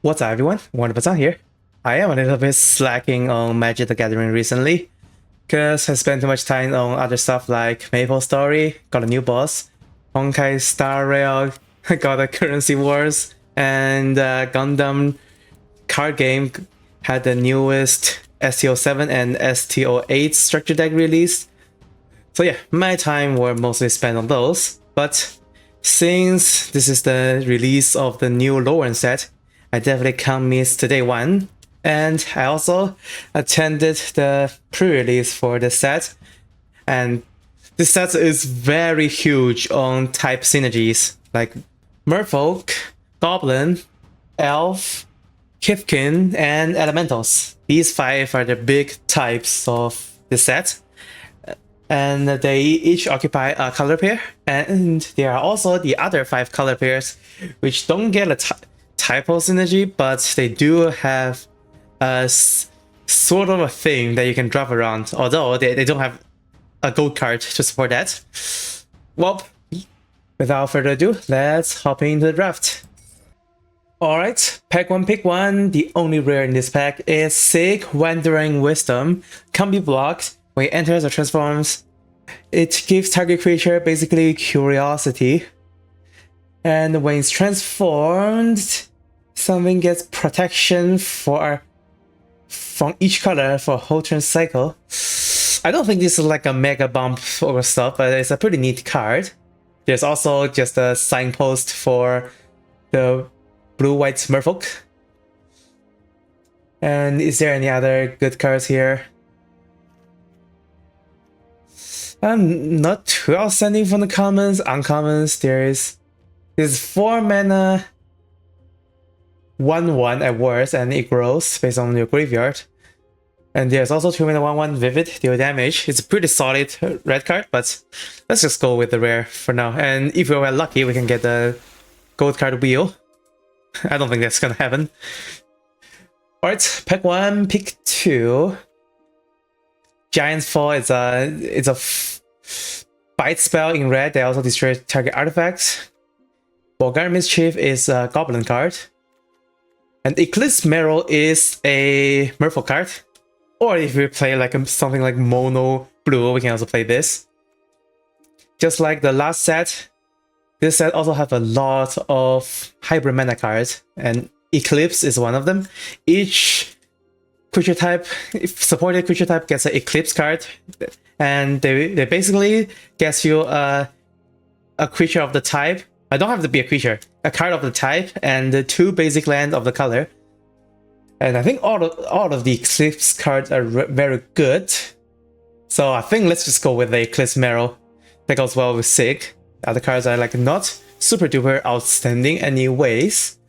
What's up everyone, 124san's here. I am a little bit slacking on Magic the Gathering recently, cause I spent too much time on other stuff like Maple Story, got a new boss, Honkai Star Rail, got a Currency Wars, and Gundam card game had the newest STO7 and STO8 structure deck released. So yeah, my time were mostly spent on those, but since this is the release of the new Lorwyn set, I definitely can't miss today one. And I also attended the pre-release for the set, and this set is very huge on type synergies like Merfolk, Goblin, Elf, Kithkin, and Elementals. These 5 are the big types of the set, and they each occupy a color pair, and there are also the other 5 color pairs which don't get a typo synergy, but they do have a sort of a thing that you can drop around, although they don't have a gold card to support that. Well, without further ado, let's hop into the draft. Alright, pack 1, pick 1. The only rare in this pack is Sick Wandering Wisdom. Can't be blocked. When it enters or transforms, it gives target creature basically curiosity. And when it's transformed, something gets protection from each color for a whole turn cycle. I don't think this is like a mega bump or stuff, but it's a pretty neat card. There's also just a signpost for the blue-white Merfolk. And is there any other good cards here? Not too outstanding from the commons. Uncommons, there's 4 mana 1/1 at worst, and it grows based on your graveyard. And there's also 2 mana 1/1 Vivid, deal damage. It's a pretty solid red card, but let's just go with the rare for now. And if we're lucky, we can get the gold card wheel. I don't think that's gonna happen. Alright, pack 1, pick 2. Giant's Fall is a bite spell in red. They also destroy target artifacts. Vulgar Mischief is a goblin card. And Eclipsed is a Merfolk card. Or if we play like something like mono blue, we can also play this. Just like the last set, this set also have a lot of hybrid mana cards, and Eclipse is one of them. Each creature type, if supported creature type, gets an Eclipse card, and they basically gets you a creature of the type. I don't have to be a creature, a card of the type, and the 2 basic land of the color. And I think all of the Eclipse cards are very good. So I think let's just go with the Eclipse Merrow. That goes well with Sig. The other cards are like not super duper outstanding anyways.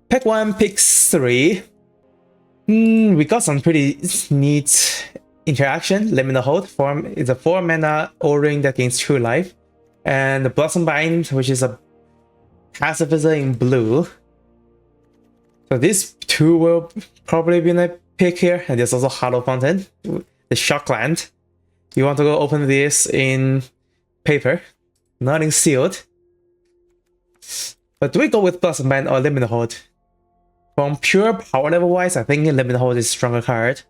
Pack 1, pick 3. We got some pretty neat interaction. Limit the Hold form is a 4 mana O-Ring that gains 2 life. And the Blossom Bind, which is a pacifism in blue. So these 2 will probably be my pick here. And there's also Hollow Fountain, the Shockland. You want to go open this in paper, not in sealed. But do we go with Blossom Bind or Limit Hold? From pure power level wise, I think Limit Hold is a stronger card.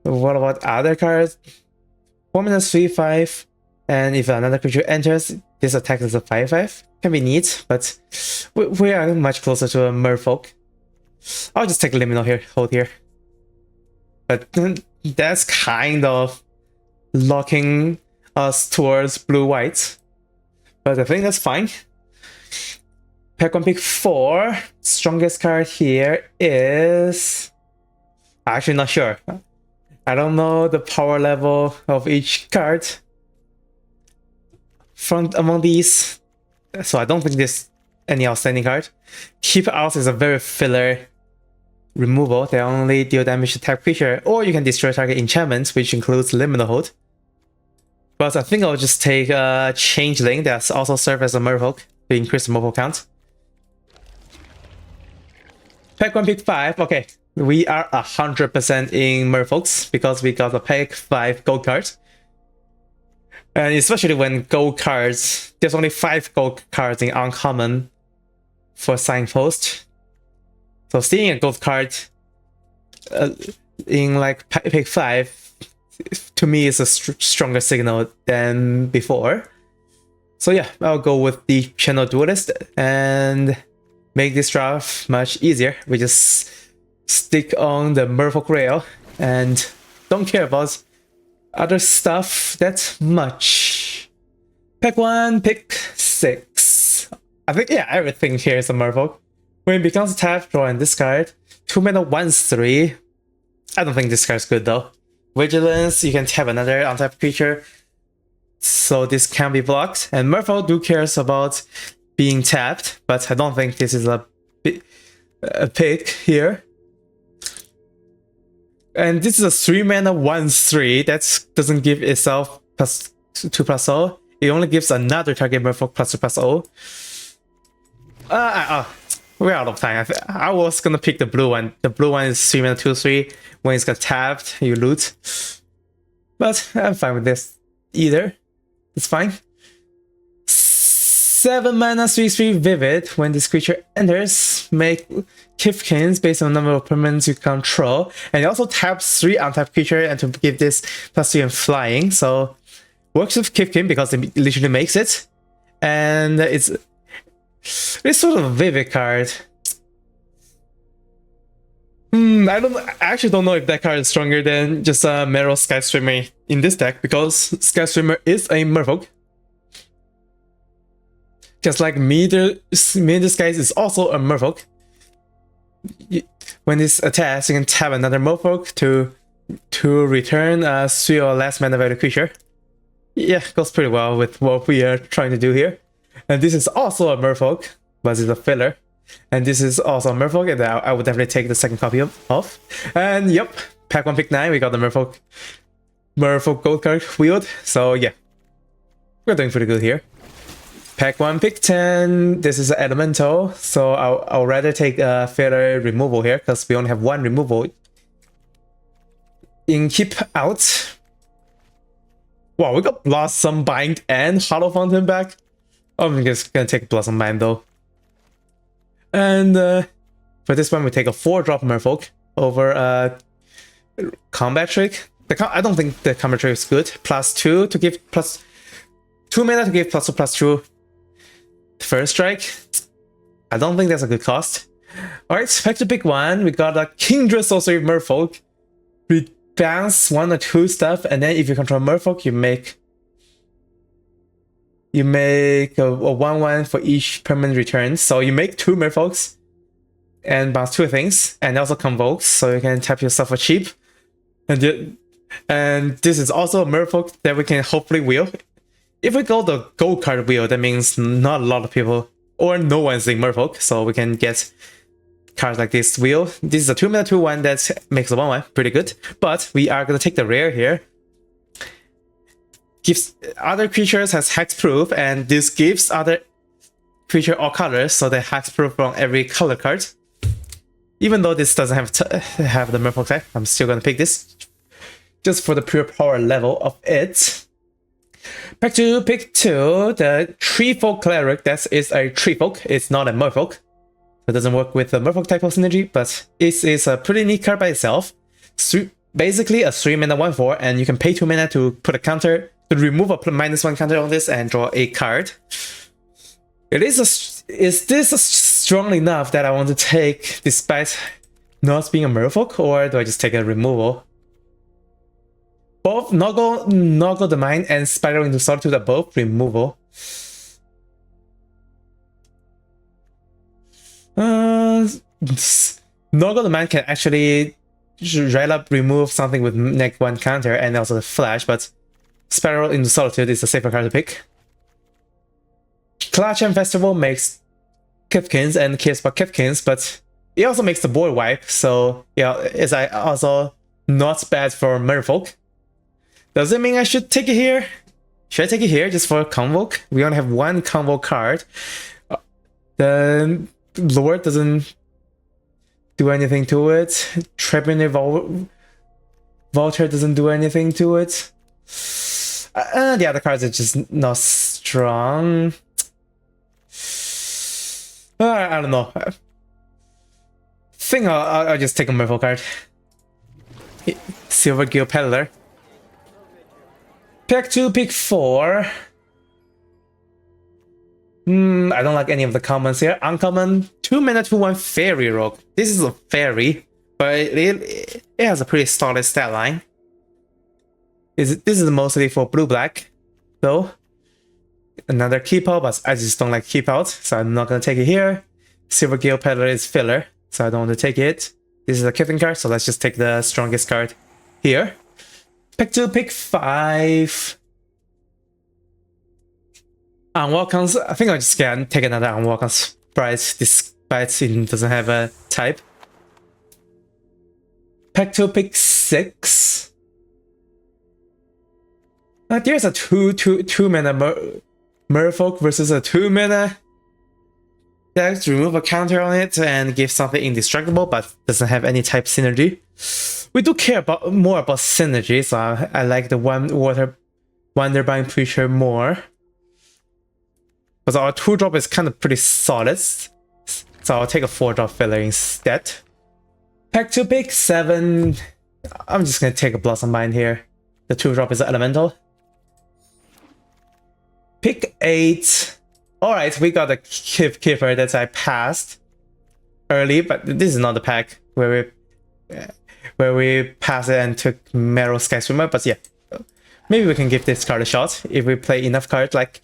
What about other cards? 4 mana 3/5. And if another creature enters, this attack is a 5/5. Can be neat, but we are much closer to a Merfolk. I'll just take Limit Hold here. But that's kind of locking us towards blue-white. But I think that's fine. Pack 1, pick 4. Strongest card here is... Actually not sure. I don't know the power level of each card from among these, so I don't think there's any outstanding card. Keep Out is a very filler removal. They only deal damage to type creature, or you can destroy target enchantments, which includes Limit Hold. But I think I'll just take a Changeling that also serves as a Merfolk to increase the Merfolk count. Pack 1, pick 5. Okay, we are 100% in Merfolks because we got a pack 5 gold cards. And especially when gold cards, there's only 5 gold cards in uncommon for Signpost. So seeing a gold card in like pick 5 to me is a stronger signal than before. So yeah, I'll go with the Channel Duelist and make this draft much easier. We just stick on the Merfolk rail and don't care about other stuff that much. Pick 1, pick 6. I think, yeah, everything here is a Merfolk. When it becomes tap, draw and discard. 2 mana 1/3. I don't think this card's good though. Vigilance, you can tap another untapped creature, so this can be blocked. And Merfolk do cares about being tapped, but I don't think this is a pick here. And this is a 3 mana 1/3 that doesn't give itself +2/+0. It only gives another target Merfolk +2/+0. We're out of time. I was gonna pick the blue one. The blue one is 3 mana 2/3. When it's got tapped, you loot. But I'm fine with this either. It's fine. 7 mana 3/3 Vivid. When this creature enters, make Kifkins based on the number of permanents you control. And it also taps 3 untapped creature and to give this +3 and flying. So works with Kifkin because it literally makes it. And it's sort of a Vivid card. I actually don't know if that card is stronger than just a Meryl Skyswimmer in this deck, because Skyswimmer is a Merfolk. Just like Meteor Skies is also a Merfolk. When this attacks, you can tap another Merfolk to return a 3 or less mana value creature. Yeah, goes pretty well with what we are trying to do here. And this is also a Merfolk, but it's a filler. And this is also a Merfolk, and I would definitely take the second copy of. And yep, pack 1, pick 9, we got the Merfolk gold card wheeled. So yeah, we're doing pretty good here. Pack 1, pick 10, this is an Elemental, so I'll rather take a filler removal here, because we only have 1 removal in keep out. Wow, we got Blossom Bind and Hollow Fountain back. I'm just gonna take Blossom Bind though. And for this one, we take a 4-drop Merfolk over a combat trick. I don't think the combat trick is good. +2 to give +2 mana to give +2/+2 first strike. I don't think that's a good cost. Alright, back to pick 1. We got a Kindred Sorcery Merfolk. We bounce 1 or 2 stuff, and then if you control Merfolk, you make a 1/1 for each permanent return. So you make 2 Merfolks and bounce 2 things, and also convokes, so you can tap yourself for cheap. And this is also a Merfolk that we can hopefully wheel. If we go the gold card wheel, that means not a lot of people or no one's in Merfolk, so we can get cards like this wheel. This is a 2 mana 2/1 that makes a 1/1, pretty good. But we are gonna take the rare here. Gives other creatures has hexproof, and this gives other creature all colors, so they hexproof from every color card. Even though this doesn't have the Merfolk type, I'm still gonna pick this just for the pure power level of it. Back to pick 2, the Treefolk Cleric. That is a Treefolk, it's not a Merfolk. It doesn't work with the Merfolk type of synergy, but it is a pretty neat card by itself. Basically a 3 mana 1/4, and you can pay 2 mana to put a counter, to remove a -1 counter on this and draw a card. Is this strong enough that I want to take despite not being a Merfolk, or do I just take a removal? Both Noggle the Mind and Spiral into Solitude are both removal. Noggle the Mind can actually right up remove something with -1 counter and also the flash, but Spiral into Solitude is a safer card to pick. Clutch and Festival makes Kifkins and cares about Kifkins, but it also makes the board wipe, so yeah, it's also not bad for Merfolk. Does it mean I should take it here? Should I take it here just for Convoke? We only have 1 Convoke card. The Lord doesn't do anything to it. Tribune Vulture doesn't do anything to it. The other cards are just not strong. I don't know. think I'll just take a Merfolk card. Silver Gill Peddler. Pick 2, pick 4. I don't like any of the commons here. Uncommon, 2 mana, 2/1 Fairy Rogue. This is a fairy, but it has a pretty solid stat line. This is mostly for blue-black, though. Another keep out, but I just don't like keep out, so I'm not gonna take it here. Silver Gill Peddler is filler, so I don't want to take it. This is a Kiffin card, so let's just take the strongest card here. Pick 2, pick 5. Unwelcomes. I think I'll just take another Unwelcome Sprite, despite it doesn't have a type. Pick 2, pick 6. There's a 2 mana Merfolk versus a 2 mana deck. Remove a counter on it and give something indestructible, but doesn't have any type synergy. We do care more about synergy, so I like the Wonderbind Preacher more. But our 2-drop is kind of pretty solid, so I'll take a 4-drop filler instead. Pack 2, pick 7. I'm just gonna take a Blossom Bind here. The 2-drop is Elemental. Pick 8. Alright, we got a Keeper that I passed early, but this is not the pack where we passed it and took Marrow Sky Swimmer, but yeah. Maybe we can give this card a shot if we play enough cards like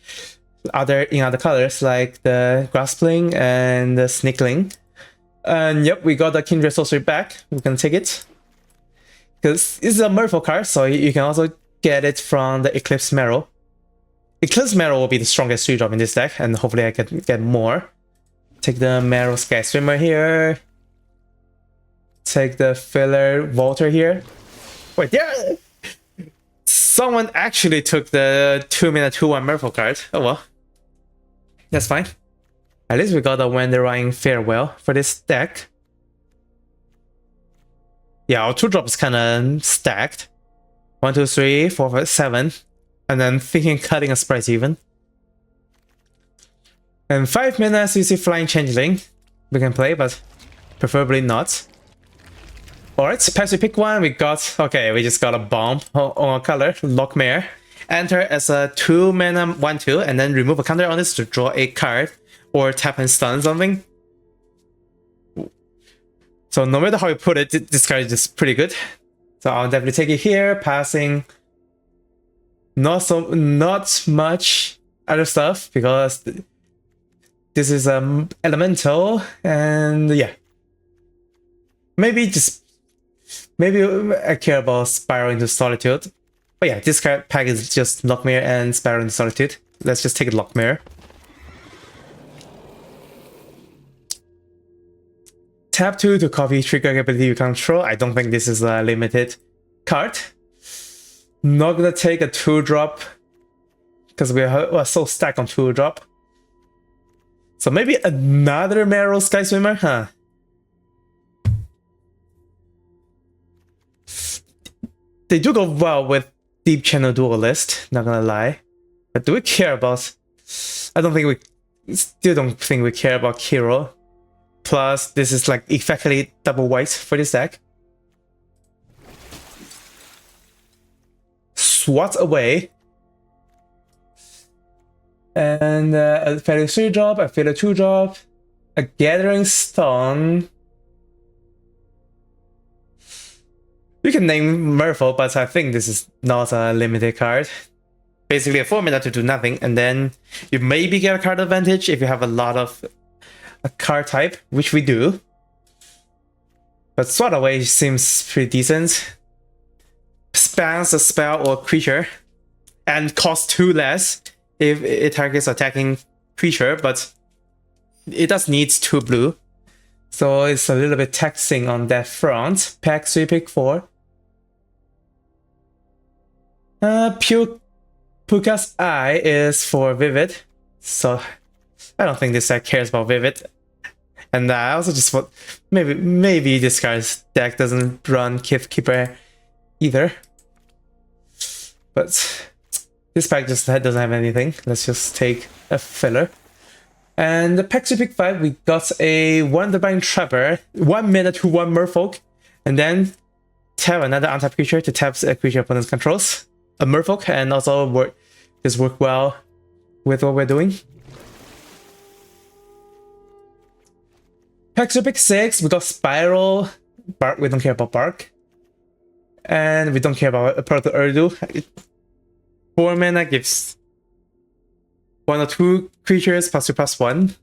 in other colors, like the Graspling and the Snickling. And yep, we got the Kindred Sorcery back. We can take it. Because it's a Merfolk card, so you can also get it from the Eclipsed Marrow. Eclipsed Marrow will be the strongest 3-drop in this deck, and hopefully I can get more. Take the Marrow Sky Swimmer here. Take the filler Volter here. Wait, there! Someone actually took the 2 mana 2/1 Merfolk card. Oh well. That's fine. At least we got a Wandering Farewell for this deck. Yeah, our 2-drop is kind of stacked. 1, 2, 3, 4, 5, 7. And then thinking cutting a Sprite even. And 5 mana CC Flying Changeling. We can play, but preferably not. Alright, pass we pick 1. We got... Okay, we just got a bomb on a color. Lockmare. Enter as a 2 mana 1/2 and then remove a counter on this to draw a card or tap and stun something. So no matter how you put it, this card is just pretty good. So I'll definitely take it here, passing not much other stuff because this is elemental, and yeah. Maybe I care about Spiral into Solitude. But yeah, this card pack is just Lockmare and Spiral into Solitude. Let's just take it Lockmare. Tap 2 to copy trigger ability you control. I don't think this is a limited card. Not gonna take a 2-drop because we're so stacked on 2-drop. So maybe another Marrow Sky Swimmer, huh? They do go well with Deep Channel Duelist, not gonna lie. But do we care about... I still don't think we care about Kiro. Plus, this is like effectively double white for this deck. Swat away. And a Fairy 3-drop, a Fairy 2-drop, a Gathering Stone. You can name Merfolk, but I think this is not a limited card. Basically a 4 mana to do nothing, and then you maybe get a card advantage if you have a lot of a card type, which we do. But Swat Away seems pretty decent. Spans a spell or creature, and costs 2 less if it targets attacking creature, but it does need 2 blue. So it's a little bit taxing on that front. Pack 3, pick 4. Puka's Eye is for Vivid, so I don't think this deck cares about Vivid. And I also just thought maybe this guy's deck doesn't run Keeper either. But this pack just doesn't have anything. Let's just take a filler. And the pack 2 pick 5, we got a 1 Divine Trapper, 1 mana to 1 Merfolk, and then tap another untapped creature to tap a creature opponent controls, a Merfolk, and also work well with what we're doing. Pack 2 pick 6, we got Spiral, Bark, we don't care about Bark. And we don't care about Pearl to Urdu. 4 mana gives 1 or 2 creatures +2/+1.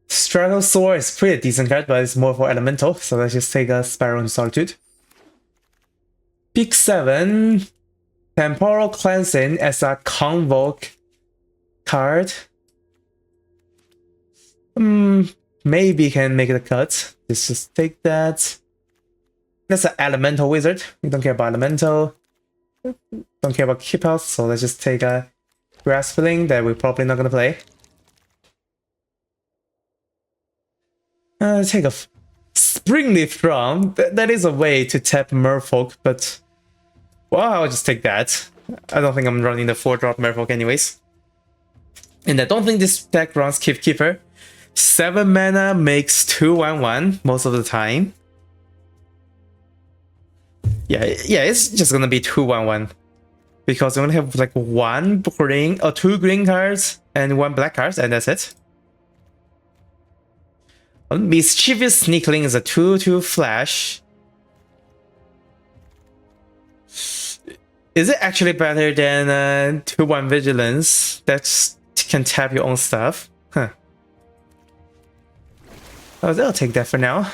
Stratosaur is pretty decent card, but it's more for elemental, so let's just take a Spiral and Solitude. Pick 7, Temporal Cleansing as a Convoke card. Maybe can make the cut. Let's just take that. That's an Elemental Wizard. We don't care about Elemental. Don't care about Keep Out, so let's just take a Graspling that we're probably not gonna play. Take a Springleaf Drum. That is a way to tap Merfolk, but well, I'll just take that. I don't think I'm running the 4-drop Merfolk anyways. And I don't think this deck runs Keeper. 7 mana makes 2/1/1 most of the time. Yeah, it's just gonna be 2/1/1 because we only have like 1 green or 2 green cards and 1 black cards, and that's it. Mischievous Sneakling is a 2/2 flash. Is it actually better than 2/1 Vigilance that can tap your own stuff? Huh. I'll take that for now.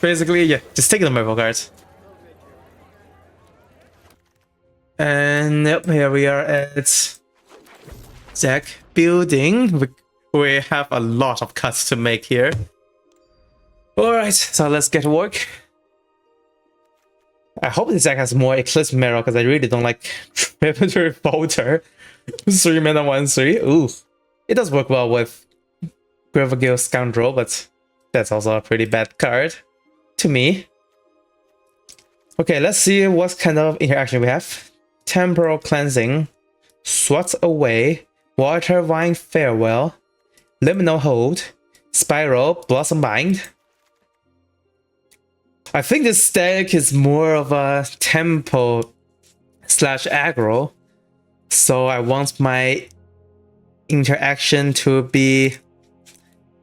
Basically, yeah, just take the Merfolk cards. And yep, here we are at deck building. We have a lot of cuts to make here. Alright, so let's get to work. I hope this deck has more Eclipsed Marrow because I really don't like Tributary Bolter. 3 mana 1/3. Ooh. It does work well with Gravegill Scoundrel, but that's also a pretty bad card to me. Okay, let's see what kind of interaction we have. Temporal Cleansing, Swat Away, Water Vine Farewell, Liminal Hold, Spiral, Blossom Bind. I think this deck is more of a tempo / aggro, so I want my interaction to be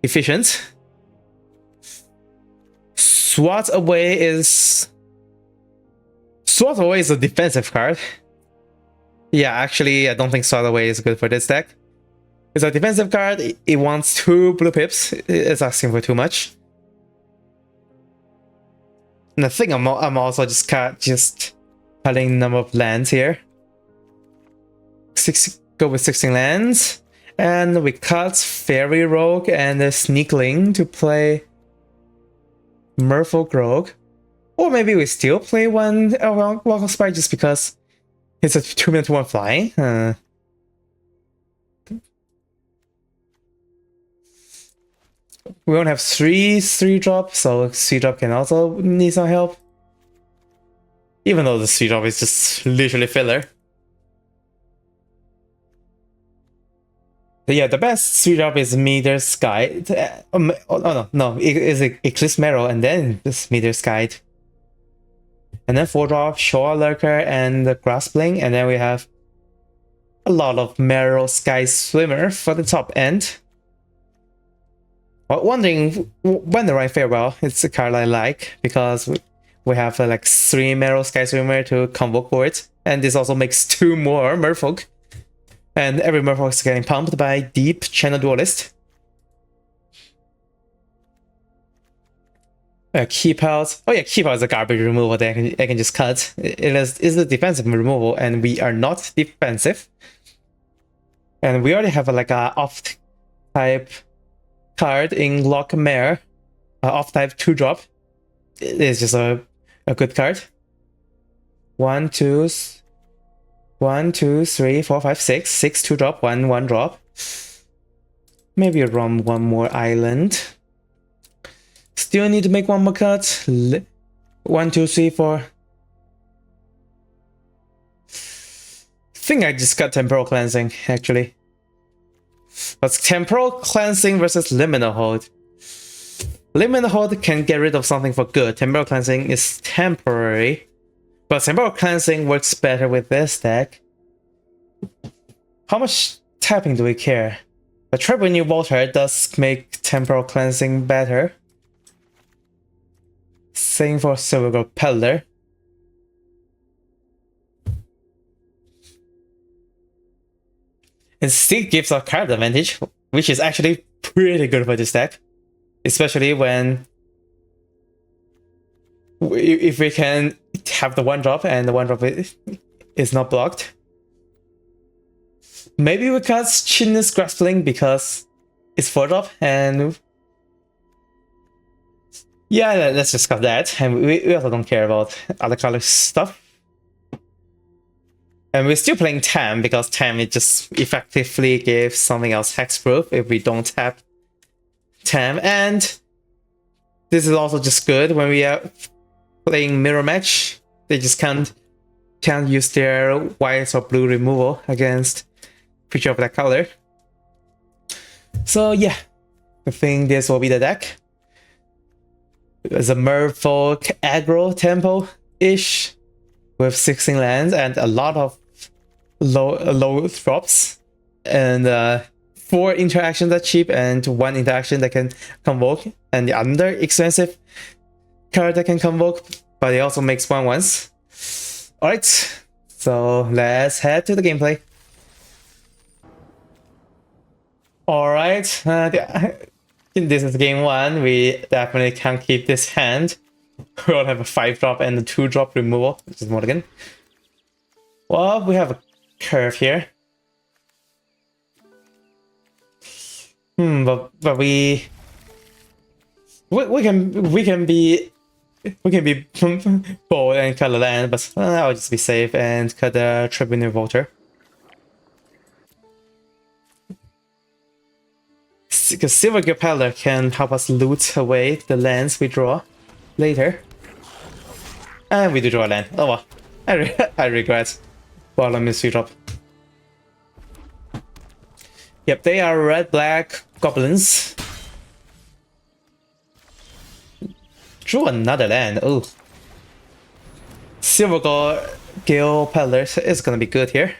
efficient. Swat Away is a defensive card. Yeah, actually, I don't think Swat Away is good for this deck. It's a defensive card. It wants 2 blue pips. It's asking for too much. And I think I'm also just cutting number of lands here. Go with 16 lands, and we cut Fairy Rogue and the Sneakling to play Merfolk Rogue, or maybe we still play one Welcome Spike just because it's a 2-1 flying. We only have 3/3-drop, so 3-drop can also need some help. Even though the 3-drop is just literally filler. But yeah, the best 3-drop is Meter's Guide. No, it is Eclipsed Marrow and then this Meter's Guide. And then 4-drop, Shore Lurker and the Graspling, and then we have a lot of Marrow Sky Swimmer for the top end. Wondering when the right Farewell, it's a card I like because we have like 3 Marrow Sky Swimmer to convoke for it, and this also makes 2 more Merfolk. And every Merfolk is getting pumped by Deep Channel Duelist. Keep Out. Oh yeah, Keep Out is a garbage removal that I can just cut. It is a defensive removal, and we are not defensive. And we already have like a off-type card in Lockmare. Off-type 2-drop. It is just a good card. 1, 2, 3, 4, 5, 6. 6 2-drop, 1/1-drop. Maybe run 1 more island. Still need to make 1 more cut. 1, 2, 3, 4. think I just got Temporal Cleansing, actually. But Temporal Cleansing versus Liminal Hold. Liminal Hold can get rid of something for good. Temporal Cleansing is temporary. But Temporal Cleansing works better with this deck. How much tapping do we care? The Tribune Water does make Temporal Cleansing better. Same for Silver Peddler. It still gives a card advantage, which is actually pretty good for this deck. Especially when if we can have the 1-drop and the 1-drop is not blocked. Maybe we cast Chinese Graspling because it's 4-drop and yeah, let's just cut that. And we also don't care about other color stuff. And we're still playing Tam because Tam it just effectively gives something else hexproof if we don't tap Tam. And this is also just good when we are playing mirror match. They just can't use their white or blue removal against creature of that color. So yeah, I think this will be the deck. It's a Merfolk aggro tempo-ish with 16 lands and a lot of low drops and 4 interactions that cheap and 1 interaction that can convoke and the other expensive card that can convoke, but it also makes 1/1s. Alright, so let's head to the gameplay. Alright, this is game 1. We definitely can't keep this hand. We all have a 5-drop and a 2-drop removal, which is Mulligan. Well, we have a curve here. But we can be bold and cut the land, but I'll just be safe and cut the Tribune Voter. Because Silver Peddler can help us loot away the lands we draw later. And we do draw a land. Oh well, I regret bottom is 3-drop. Yep, they are red-black goblins. Drew another land. Oh, Silver Gale Peddler is gonna be good here.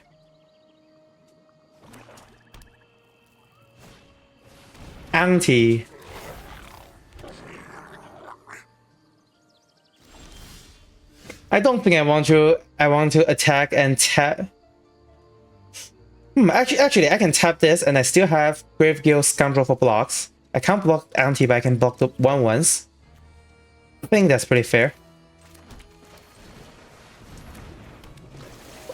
Anti. I don't think I want to attack and tap. Actually, I can tap this and I still have Gravegale Scoundrel for blocks. I can't block Anti, but I can block the 1/1s. I think that's pretty fair.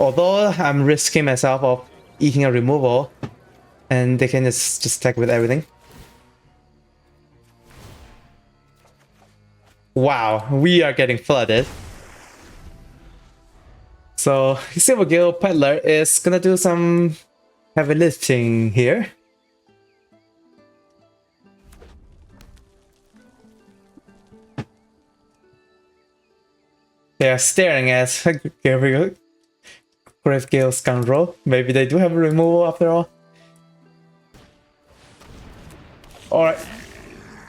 Although I'm risking myself of eating a removal, and they can just attack with everything. Wow, we are getting flooded. So Silver Gale Peddler is gonna do some heavy lifting here. They are staring at Gravegale Scoundrel. Maybe they do have a removal after all. Alright.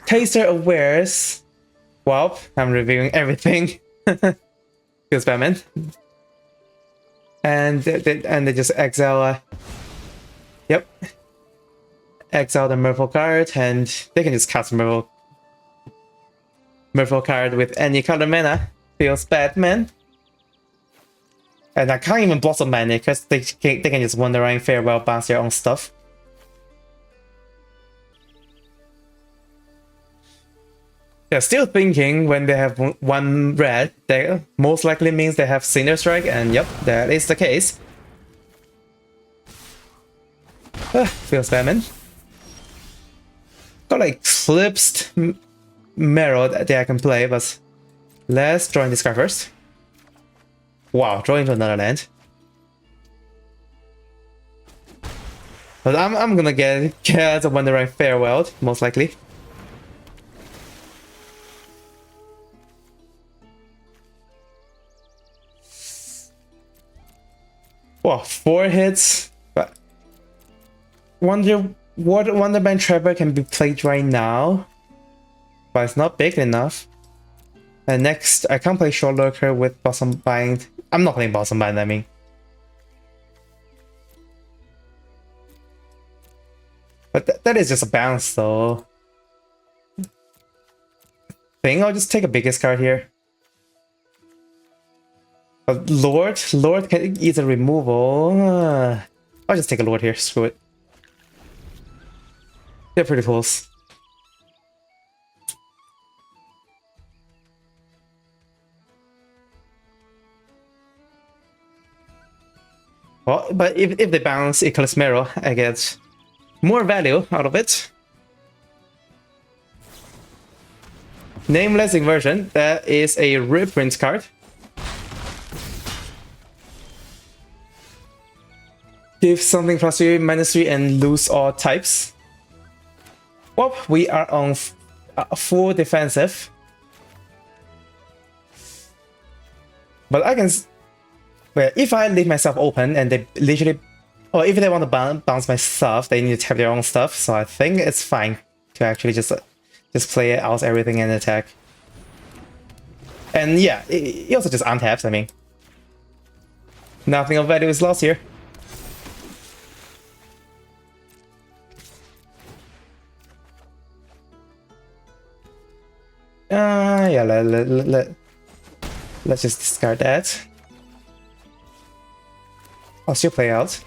Taster Awares. Well, I'm reviewing everything. Feels Batman. And they just exile. Yep. Exile the Merfolk card, and they can just cast Merfolk card with any color mana. Feels Batman. And I can't even Blossom Manic because they can just wander around farewell, bounce their own stuff. They're still thinking when they have 1 red, that most likely means they have Cinder Strike, and yep, that is the case. Feels Batman. Got like Eclipsed Marrow that I can play, but let's draw in this card first. Wow, draw into another land. But I'm gonna get a Wandering Farewell, most likely. Well, 4 hits. But Wonderband Trapper can be played right now, but it's not big enough. And next, I can't play Short Lurker with Blossom Bind. I'm not playing Blossom Bind, I mean. But that is just a bounce, though. I think I'll just take a biggest card here. But Lord can either removal. I'll just take a Lord here. Screw it. They're pretty close. Well, but if they bounce Eclipsed Mirror, I get more value out of it. Nameless Inversion, that is a reprint card. Give something +3, -3, and lose all types. Well, we are on full defensive. But I can... Well, if I leave myself open and they literally... Or if they want to bounce my stuff, they need to tap their own stuff. So I think it's fine to actually just play out everything and attack. And yeah, it also just untaps, I mean. Nothing of value is lost here. Yeah, let's just discard that. I'll still play out.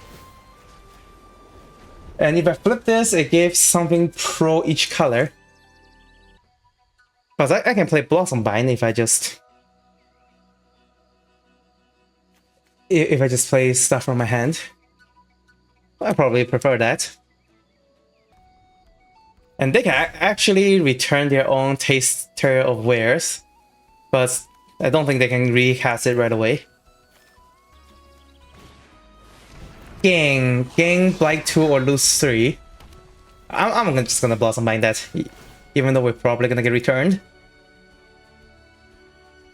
And if I flip this, it gives something pro each color. Because I can play Blossom Bind if I just... If I just play stuff from my hand. I probably prefer that. And they can actually return their own Taster of Wares. But I don't think they can recast it right away. Gain Blight 2 or lose 3. I'm just gonna Blossom Bind that, even though we're probably gonna get returned.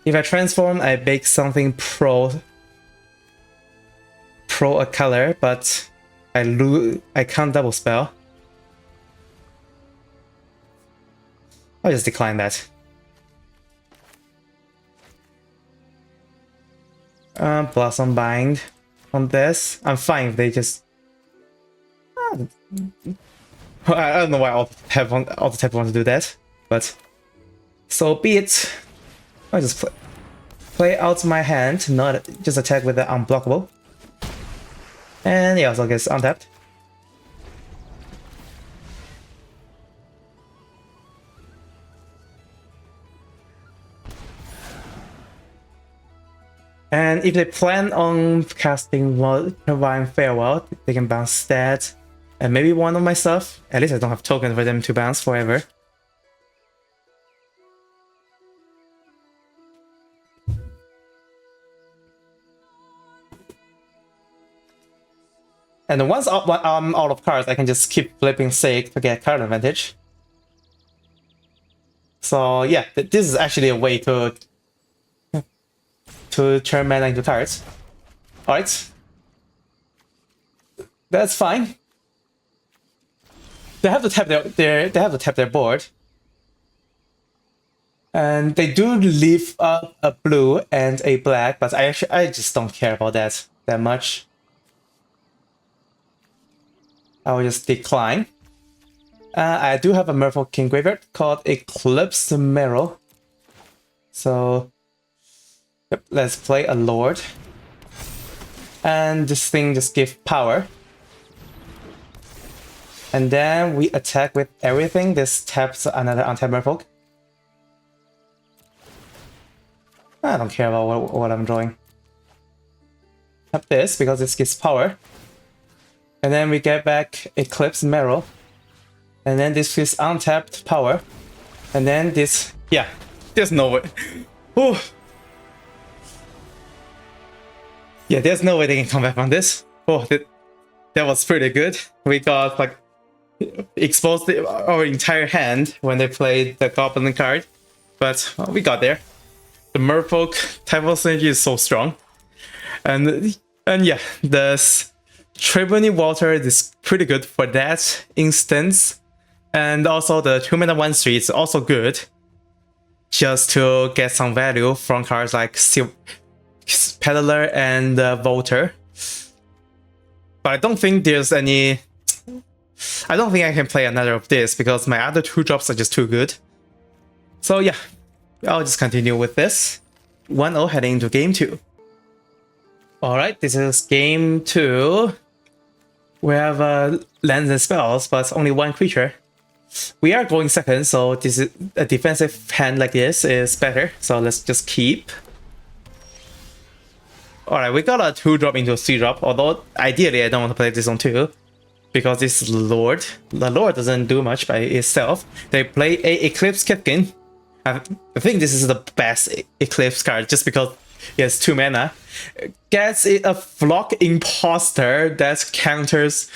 If I transform, I bake something pro a color, but I can't double spell. I'll just decline that. Blossom Bind on this. I'm fine if they just... I don't know why Auto Tap want to do that, but so be it. I'll just play out my hand, not just attack with the unblockable. And yeah, so I guess untapped. And if they plan on casting Divine Farewell, they can bounce that and maybe one of my stuff. At least I don't have tokens for them to bounce forever. And once I'm out of cards, I can just keep flipping Sake to get card advantage. So yeah, this is actually a way to turn mana into cards. Alright. That's fine. They have to tap their board. And they do leave a blue and a black, but I just don't care about that much. I will just decline. I do have a Merfolk King Graveyard called Eclipsed Mirror. So yep, let's play a Lord. And this thing just gives power. And then we attack with everything. This taps another untapped Merfolk. I don't care about what I'm drawing. Tap this because this gives power. And then we get back Eclipsed Mirror. And then this is untapped power. And then this... Yeah, there's no way. Ooh. Yeah, there's no way they can come back on this. Oh, that was pretty good. We got like exposed our entire hand when they played the Goblin card. But we got there. The Merfolk type of synergy is so strong. And And yeah, the Tribune Water is pretty good for that instance. And also the 2-mana 1/3 is also good. Just to get some value from cards like Peddler and Volter. But I don't think there's any... I don't think I can play another of this because my other 2 drops are just too good. So yeah, I'll just continue with this. 1-0 heading into game 2. Alright, this is game 2. We have lands and spells, but only 1 creature. We are going second, so this is a defensive hand like this is better. So let's just keep. Alright, we got a 2-drop into a 3-drop, although ideally I don't want to play this on 2. Because this is Lord. The Lord doesn't do much by itself. They play a Eclipsed Kipkin. I think this is the best Eclipse card just because it has 2 mana. Gets it a Flock Imposter that counters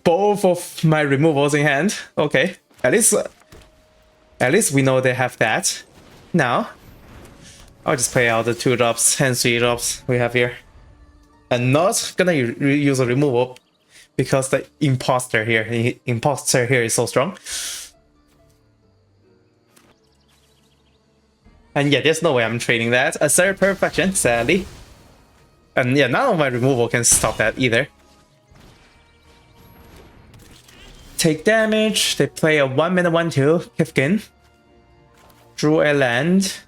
both of my removals in hand. Okay, at least we know they have that. Now, I'll just play out the 2 drops and 3 drops we have here. I'm not gonna use a removal because the imposter here is so strong. And yeah, there's no way I'm trading that. A Third Perfection, sadly. And yeah, none of my removal can stop that either. Take damage. They play a 1-mana 1/2 Kifkin. Drew a land.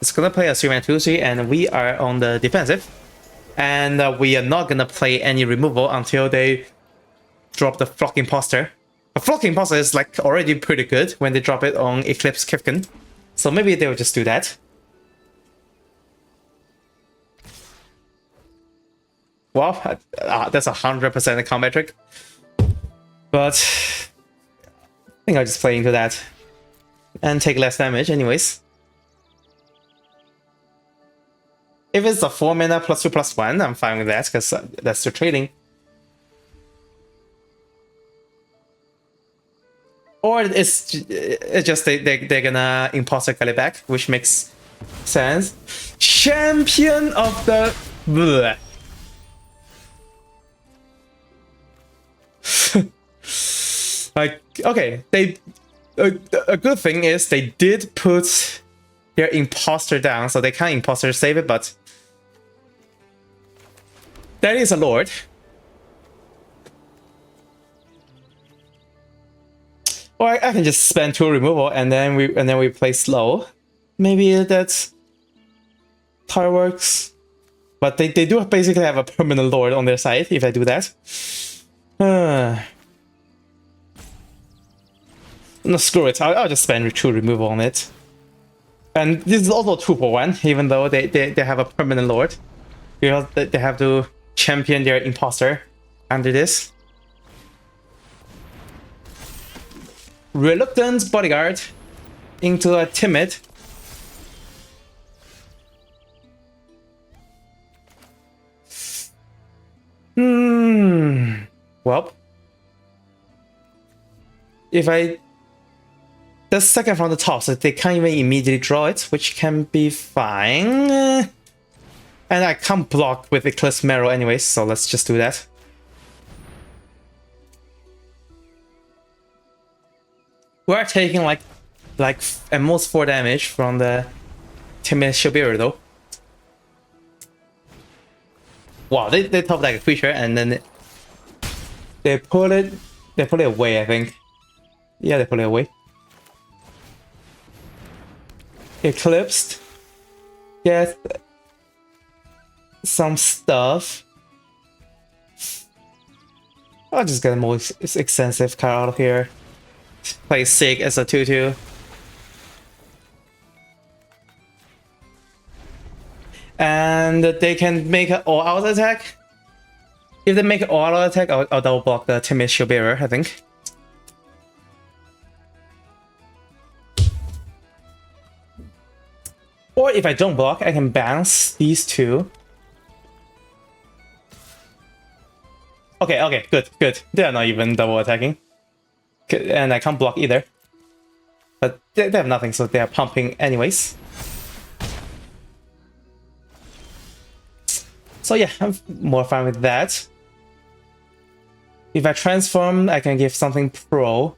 It's gonna play a 3-mana 2/3, and we are on the defensive. And we are not gonna play any removal until they drop the Flock Imposter. A Flock Imposter is like already pretty good when they drop it on Eclipse Kifkin. So maybe they'll just do that. Well, that's 100% a combat trick. But I think I'll just play into that and take less damage anyways. If it's a 4-mana +2/+1, I'm fine with that because that's the trading. Or it's just they're gonna Imposter Kali back, which makes sense. Champion of the... Bleh. Like, okay, they a good thing is they did put their imposter down, so they can't imposter save it, but that is a Lord. Or I can just spend 2 removal and then we play slow. Maybe that's how it works. But they do basically have a permanent Lord on their side if I do that. No, screw it. I'll just spend 2 removal on it. And this is also 2-for-1, even though they have a permanent Lord. Because they have to champion their imposter under this. Reluctant Bodyguard into a Timid. Well, if I... The second from the top, so they can't even immediately draw it, which can be fine. And I can't block with Eclipsed Marrow anyways, so let's just do that. We're taking like at most 4 damage from the Timid Shabir though. Wow, they top like a creature and then they put it away, I think. Yeah, they put it away. Eclipsed. Get some stuff. I'll just get a more expensive card out of here. Play Sig as a 2/2. And they can make an all-out attack. If they make an all-out attack, I'll double block the Timid Showbearer, I think. Or if I don't block, I can bounce these 2. Okay, good. They are not even double attacking. And I can't block either. But they have nothing, so they are pumping anyways. So yeah, I'm more fine with that. If I transform, I can give something pro.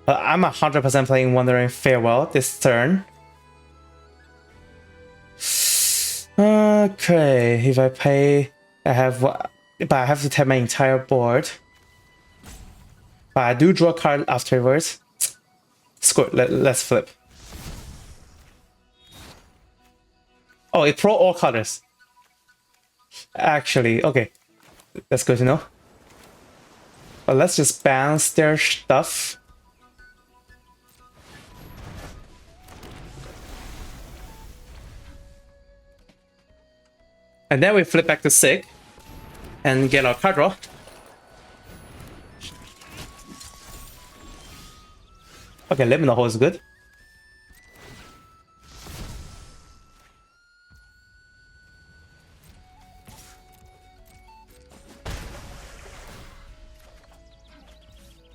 But I'm 100% playing Wandering Farewell this turn. Okay, if I pay, I have what? But I have to tap my entire board. But I do draw a card afterwards. Screw it, let's flip. Oh, it pro all colors. Actually, okay. That's good to know. But let's just bounce their stuff. And then we flip back to Sig and get our card draw. Okay, Liminal Hole is good.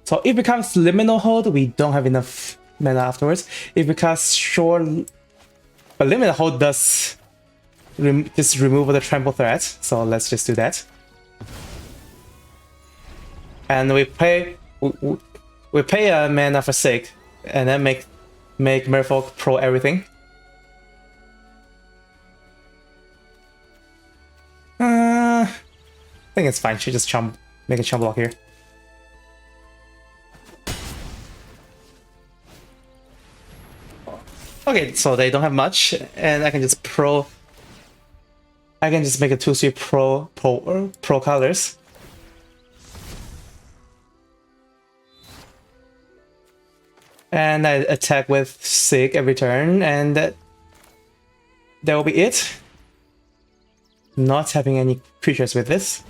So if it becomes Liminal Hold, we don't have enough mana afterwards. If it becomes Shore... But Liminal Hold does just remove the trample threat, so let's just do that. And we pay a mana for Sig, and then make Merfolk pro everything. I think it's fine. Should just make a chump block here. Okay, so they don't have much, and I can just make a 2-3 pro colors. And I attack with Sig every turn, and that will be it. Not having any creatures with this.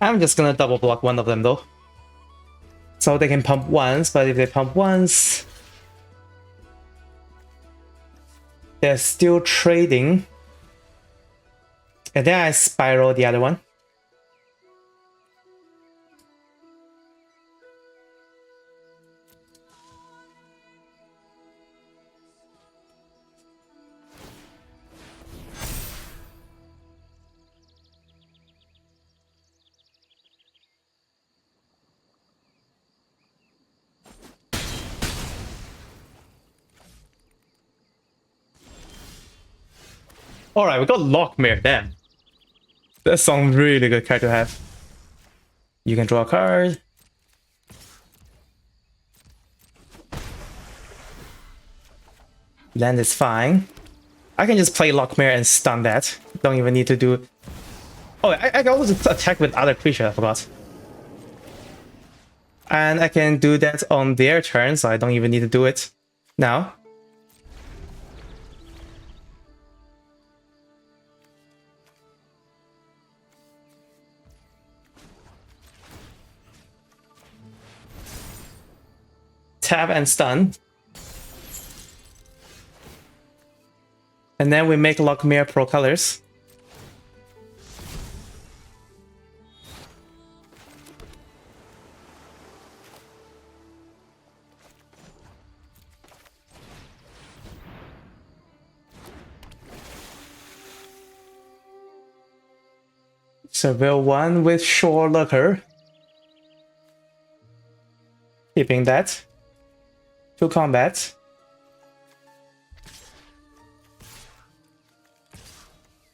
I'm just gonna double block one of them though. So they can pump once, but if they pump once, they're still trading. And then I spiral the other one. Alright, we got Lockmere, damn. That's some really good card to have. You can draw a card. Land is fine. I can just play Lockmere and stun that. Don't even need to do... Oh, I can also attack with other creatures, I forgot. And I can do that on their turn, so I don't even need to do it now. Tap and stun. And then we make Lockmere pro colors. Surveil 1 with Shore Lurker. Keeping that. To combat.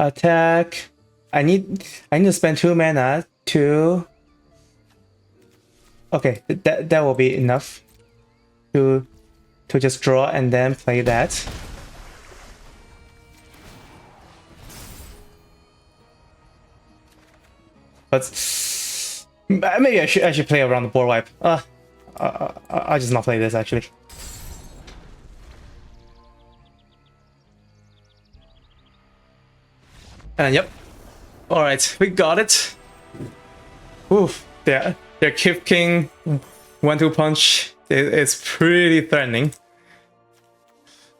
Attack. I need to spend 2 mana to... Okay, that will be enough to just draw and then play that. But maybe I should play around the board wipe. I'll just not play this actually. And yep. Alright, we got it. Oof, their Kip King 1-2 punch is pretty threatening.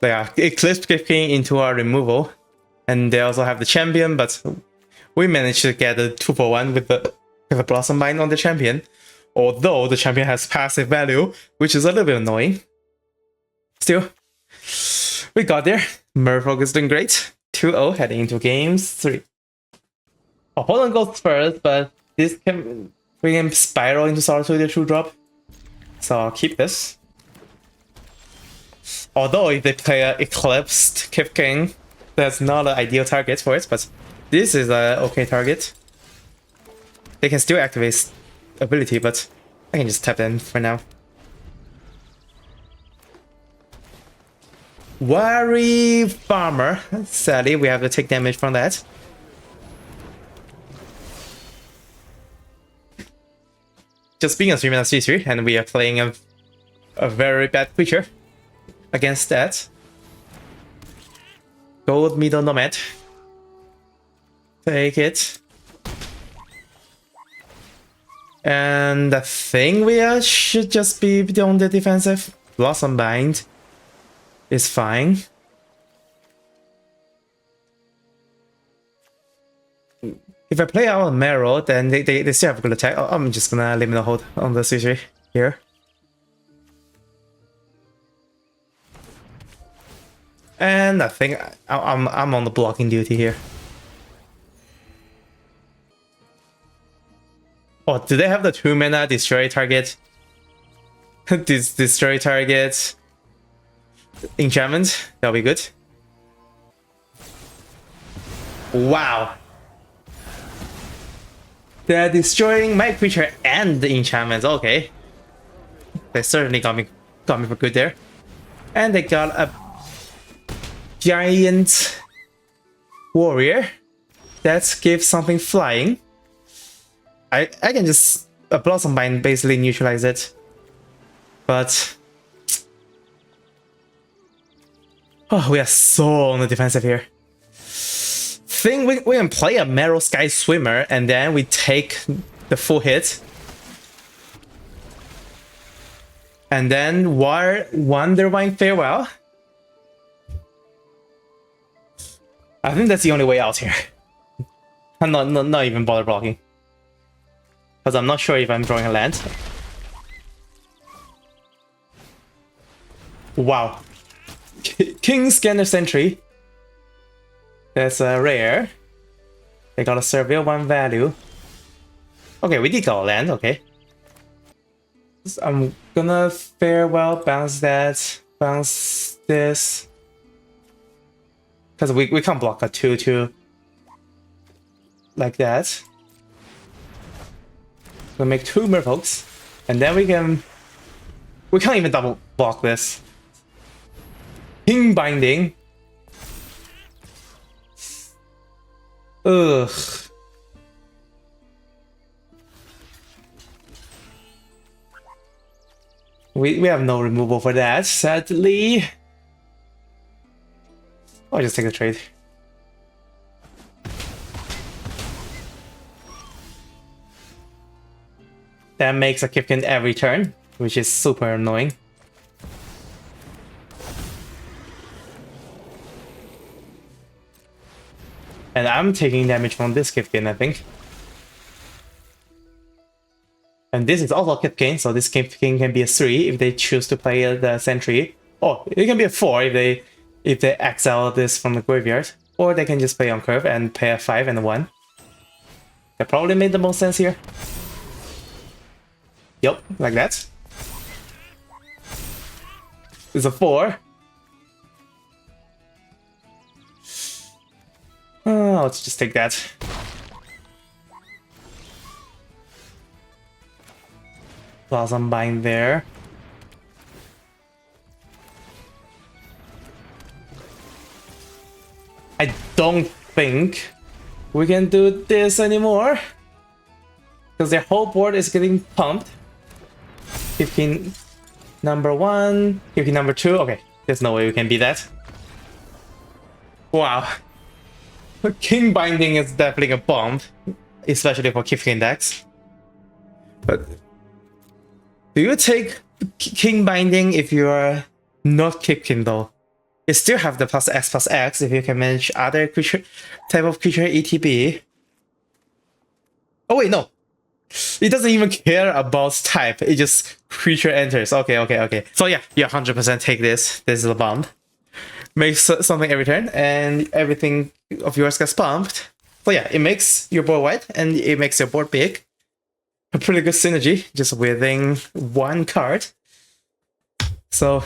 They are Eclipsed Kip King into our removal. And they also have the champion, but we managed to get a 2-for-1 with the Blossom Bind on the champion. Although the champion has passive value, which is a little bit annoying. Still, we got there. Merfolk is doing great. 2-0 heading into games 3. Opponent goes first, but this can bring him spiral into Solitude 2-drop. So I'll keep this. Although if they play a Eclipsed Kip King, that's not an ideal target for it, but this is a okay target. They can still activate ability, but I can just tap in for now. Wary Farmer. Sadly, we have to take damage from that. Just being a 3-3, and we are playing a very bad creature against that. Gold Middle Nomad. Take it. And I think we should just be on the defensive. Blossom Bind is fine. If I play out Marrow, then they still have a good attack. Oh, I'm just gonna limit the hold on the 3-3 here. And I think I'm on the blocking duty here. Oh, do they have the 2-mana destroy target? Destroy target enchantment? That'll be good. Wow. They're destroying my creature and the enchantments. Okay. They certainly got me for good there. And they got a giant warrior that gives something flying. I can just a Blossom Bind basically neutralize it. But oh, we are so on the defensive here. Think we can play a Marrow Sky Swimmer and then we take the full hit. And then Wonderwine Farewell. I think that's the only way out here. I'm not even bother blocking. Because I'm not sure if I'm drawing a land. Wow. King Scanner Sentry. That's a rare. They got a Surveil 1 value. Okay, we did got a land, okay. So I'm gonna Farewell, bounce that, bounce this. Because we can't block a 2-2 like that. We'll make 2 Merfolks, and then we can't even double block this. King Binding. Ugh. We have no removal for that, sadly. I'll just take the trade. That makes a Kipkin every turn, which is super annoying. And I'm taking damage from this Kipkin, I think. And this is also Kipkin, so this Kipkin can be a 3 if they choose to play the Sentry. Oh, it can be a 4 if they exile this from the graveyard. Or they can just play on curve and pay a 5 and a 1. That probably made the most sense here. Yup, like that. It's a 4. Let's just take that. Blossom Bind there. I don't think we can do this anymore. Because their whole board is getting pumped. 15 number 1, 15 number 2. Okay, there's no way we can beat that. Wow. King Binding is definitely a bomb, especially for Kipkin decks. But do you take King Binding if you are not Kipkin though? You still have the +X+X if you can manage other creature type of creature ETB. Oh wait, no. It doesn't even care about type. It just creature enters. Okay. So yeah, you 100% take this. This is a bomb. Makes something every turn, and everything of yours gets bumped. So yeah, it makes your board white, and it makes your board big. A pretty good synergy, just within one card. So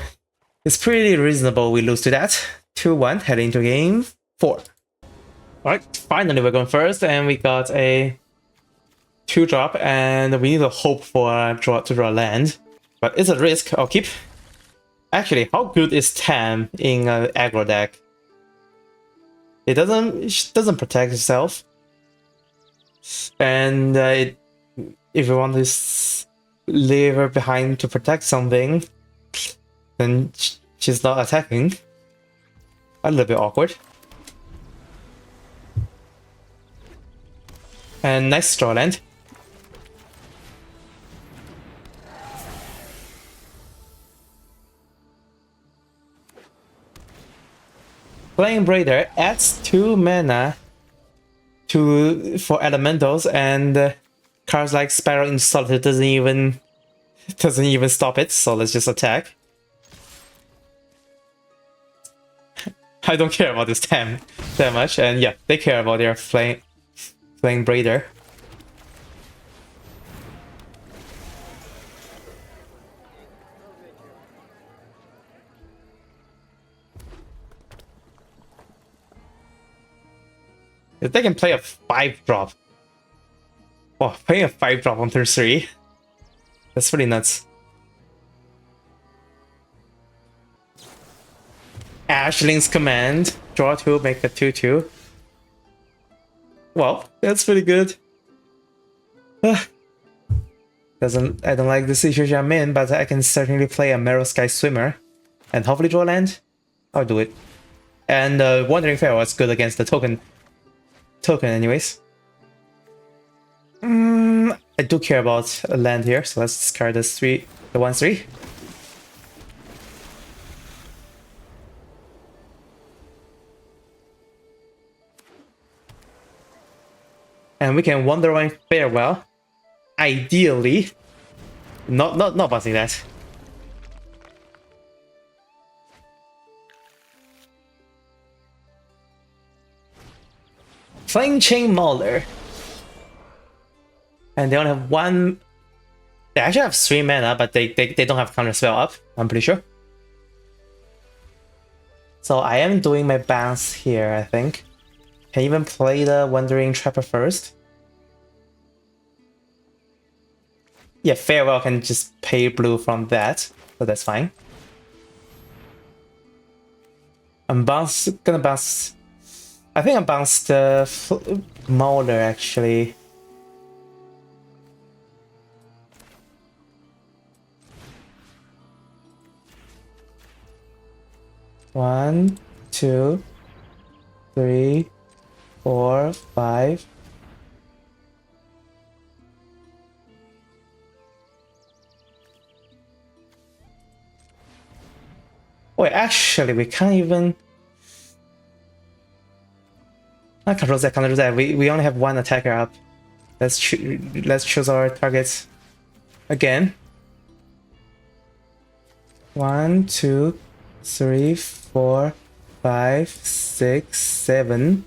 it's pretty reasonable we lose to that. 2-1, heading into game 4. Alright, finally we're going first, and we got a 2-drop, and we need to hope for a draw to draw land. But it's a risk, I'll keep. Actually, how good is Tam in an aggro deck? It doesn't protect itself. And if you want to leave her behind to protect something, then she's not attacking. A little bit awkward. And nice draw land. Flame Braider adds 2 mana for elementals, and cards like Spiral in Solitude doesn't even stop it. So let's just attack. I don't care about this Tam that much, and yeah, they care about their Flame Braider. If they can play a 5-drop. Oh, playing a 5-drop on turn 3. That's pretty nuts. Ashling's Command. Draw 2, make a 2-2. Well, that's pretty good. I don't like the situation I'm in, but I can certainly play a Merrow Sky Swimmer. And hopefully draw land. I'll do it. And Wandering Pharaoh is good against the token anyways. I do care about a land here, so let's discard the 1-3. And we can Wandering Farewell. Ideally. Not bouncing that. Flame Chain Mauler. And they only have 1. They actually have 3 mana, but they don't have counter spell up, I'm pretty sure. So I am doing my bounce here, I think. Can even play the Wandering Trapper first. Yeah, Farewell can just pay blue from that, so that's fine. I'm gonna bounce. I think I bounced the Mauler actually. One, 2, 3, 4, 5. Wait, actually, we can't even. I can't roll that. We only have 1 attacker up. Let's choose our targets again. 1, 2, 3, 4, 5, 6, 7.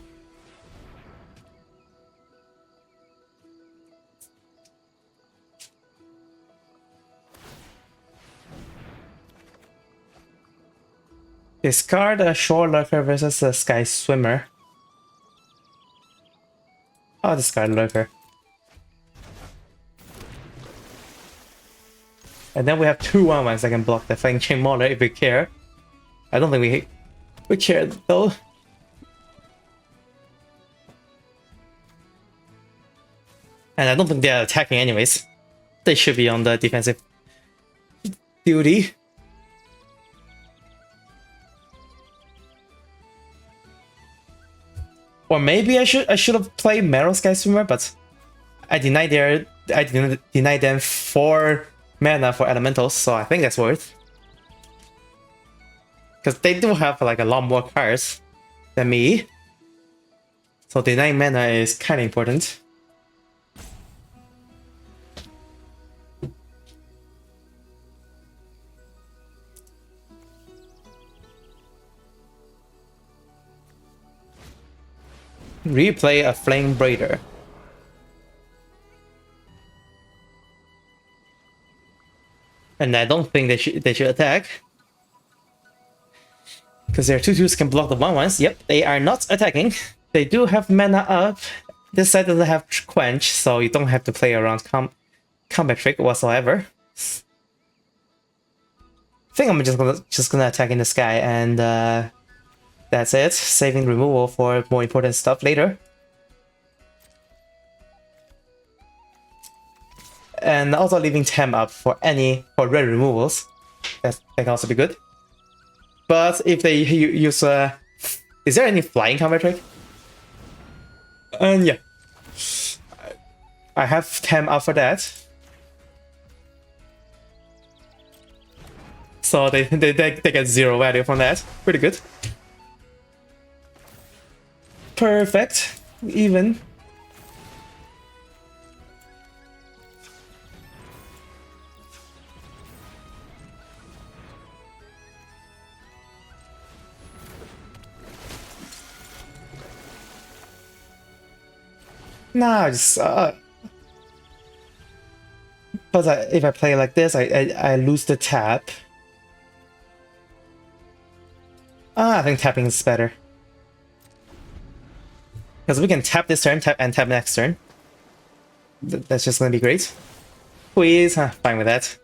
Discard a Shore Lurker versus a Sky Swimmer. I'll discard Lurker. And then we have 2 1-1s that can block the Flame Chain Mauler if we care. I don't think we care though. And I don't think they're attacking anyways. They should be on the defensive duty. Or maybe I should have played Merrow Sky Swimmer, but I denied them 4 mana for elementals, so I think that's worth. Because they do have like a lot more cards than me. So denying mana is kind of important. Replay a Flame Braider. And I don't think they should attack. Because their 2/2s can block the 1/1s. Yep, they are not attacking. They do have mana up. This side doesn't have Quench, so you don't have to play around combat trick whatsoever. I think I'm just gonna attack in the sky, and that's it. Saving removal for more important stuff later. And also leaving Tem up for red removals. That can also be good. But if they use is there any flying combat trick? Yeah. I have Tem up for that. So they get 0 value from that. Pretty good. Perfect. Even. Nah, just but if I play like this, I lose the tap. I think tapping is better. Because we can tap this turn, tap next turn. That's just gonna be great. Please, fine with that.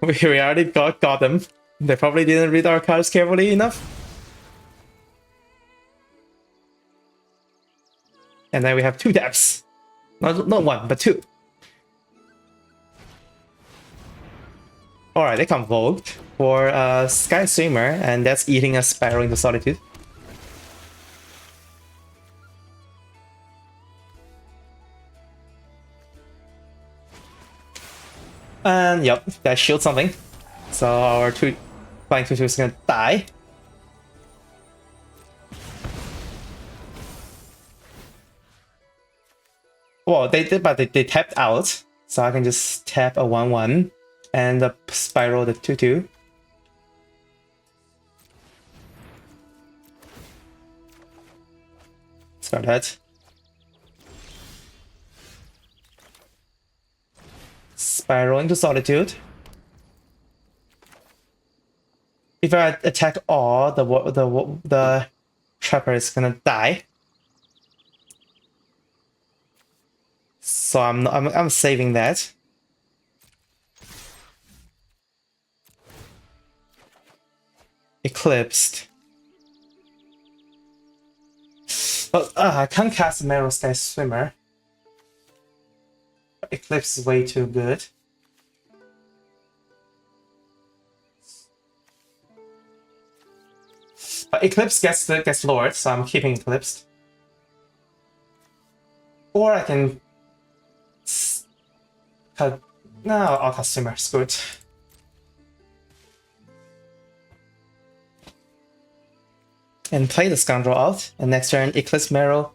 We already got them. They probably didn't read our cards carefully enough. And then we have 2 taps. Not 1, but 2. Alright, they come Vogue for Sky Swimmer, and that's eating a Spiral into Solitude. And yep, that shields something. So our flying 2/2 is gonna die. Well, they tapped out, so I can just tap a 1/1 and spiral the 2/2. Start that. Spiral into Solitude. If I attack all, the Trapper is gonna die. So I'm saving that. Eclipsed. Oh, I can't cast Merrow Sky Swimmer. Eclipse is way too good. But Eclipse gets lowered, so I'm keeping Eclipsed. Or I can no, I'll cast Swimmer. Screw it. And play the Scoundrel out. And next turn, Eclipse Merrow.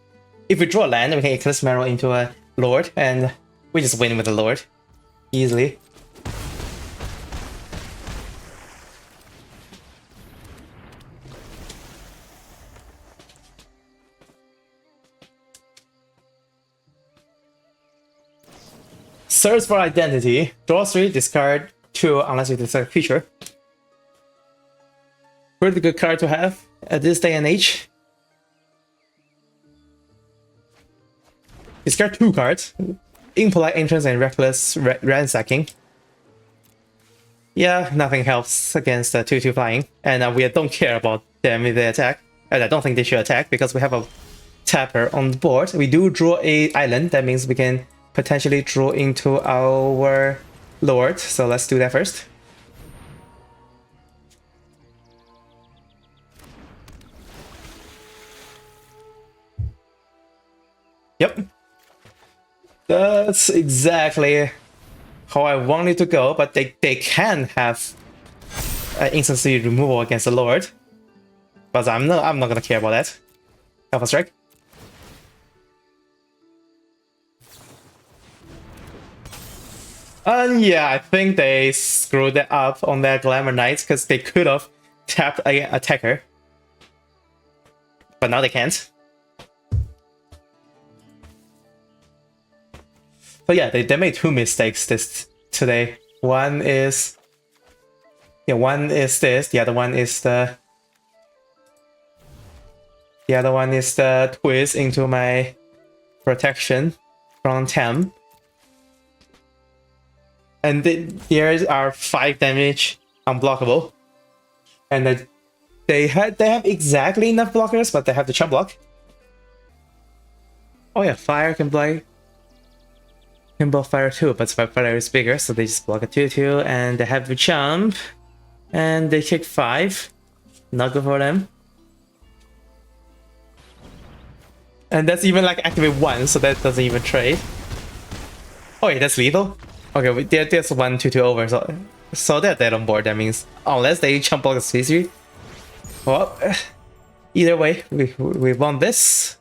If we draw a land, we can Eclipse Merrow into a Lord, and we just win with the Lord. Easily. Search for Identity. Draw 3, discard 2 unless you discard a creature. Pretty good card to have at this day and age. Discard 2 cards. Impolite Entrance and Reckless Ransacking. Yeah, nothing helps against the 2/2 flying. And we don't care about them if they attack. And I don't think they should attack because we have a tapper on the board. We do draw a island. That means we can potentially draw into our Lord. So let's do that first. Yep. That's exactly how I want it to go, but they can have instantly removal against the Lord. But I'm not gonna care about that. Alpha Strike. Yeah, I think they screwed that up on their Glamour Knights because they could have tapped an attacker. but now they can't. So yeah, they made 2 mistakes today. One is this, the other one is the twist into my protection from Tem. And there are 5 damage unblockable. And they have exactly enough blockers, but they have the chump block. Oh yeah, fire can block fire too, but fire is bigger, so they just block a 2/2, and they have the jump, and they take 5. Not good for them. And that's even like activate 1, so that doesn't even trade. Oh yeah, that's lethal. Okay, there's 1/2/2 over, so they're dead on board. That means unless they jump block the 3/3. Well, either way, we won this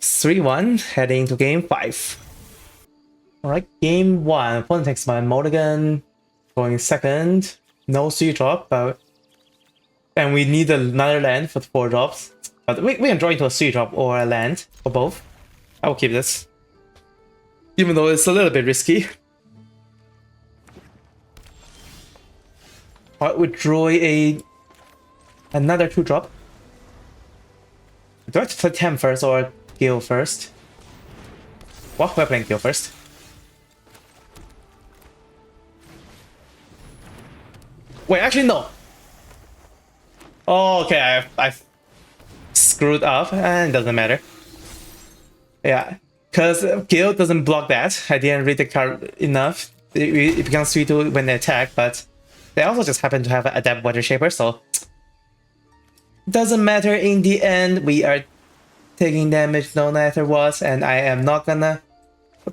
3-1, heading into game 5. Alright, game 1. Opponent takes my mulligan, going second. No 3 drop, and we need another land for 4 drops. But we can draw into a 3 drop or a land, or both. I will keep this, even though it's a little bit risky. Alright, we draw another 2 drop. Do I have to play Tem first or Gale first? Well, we're playing Gale first. Wait, actually no. Oh, okay, I've screwed up, and it doesn't matter. Yeah, because Gale doesn't block that. I didn't read the card enough. It becomes 3/2 when they attack, but they also just happen to have an Adept Water Shaper, so doesn't matter in the end. We are taking damage no matter what, and I am not gonna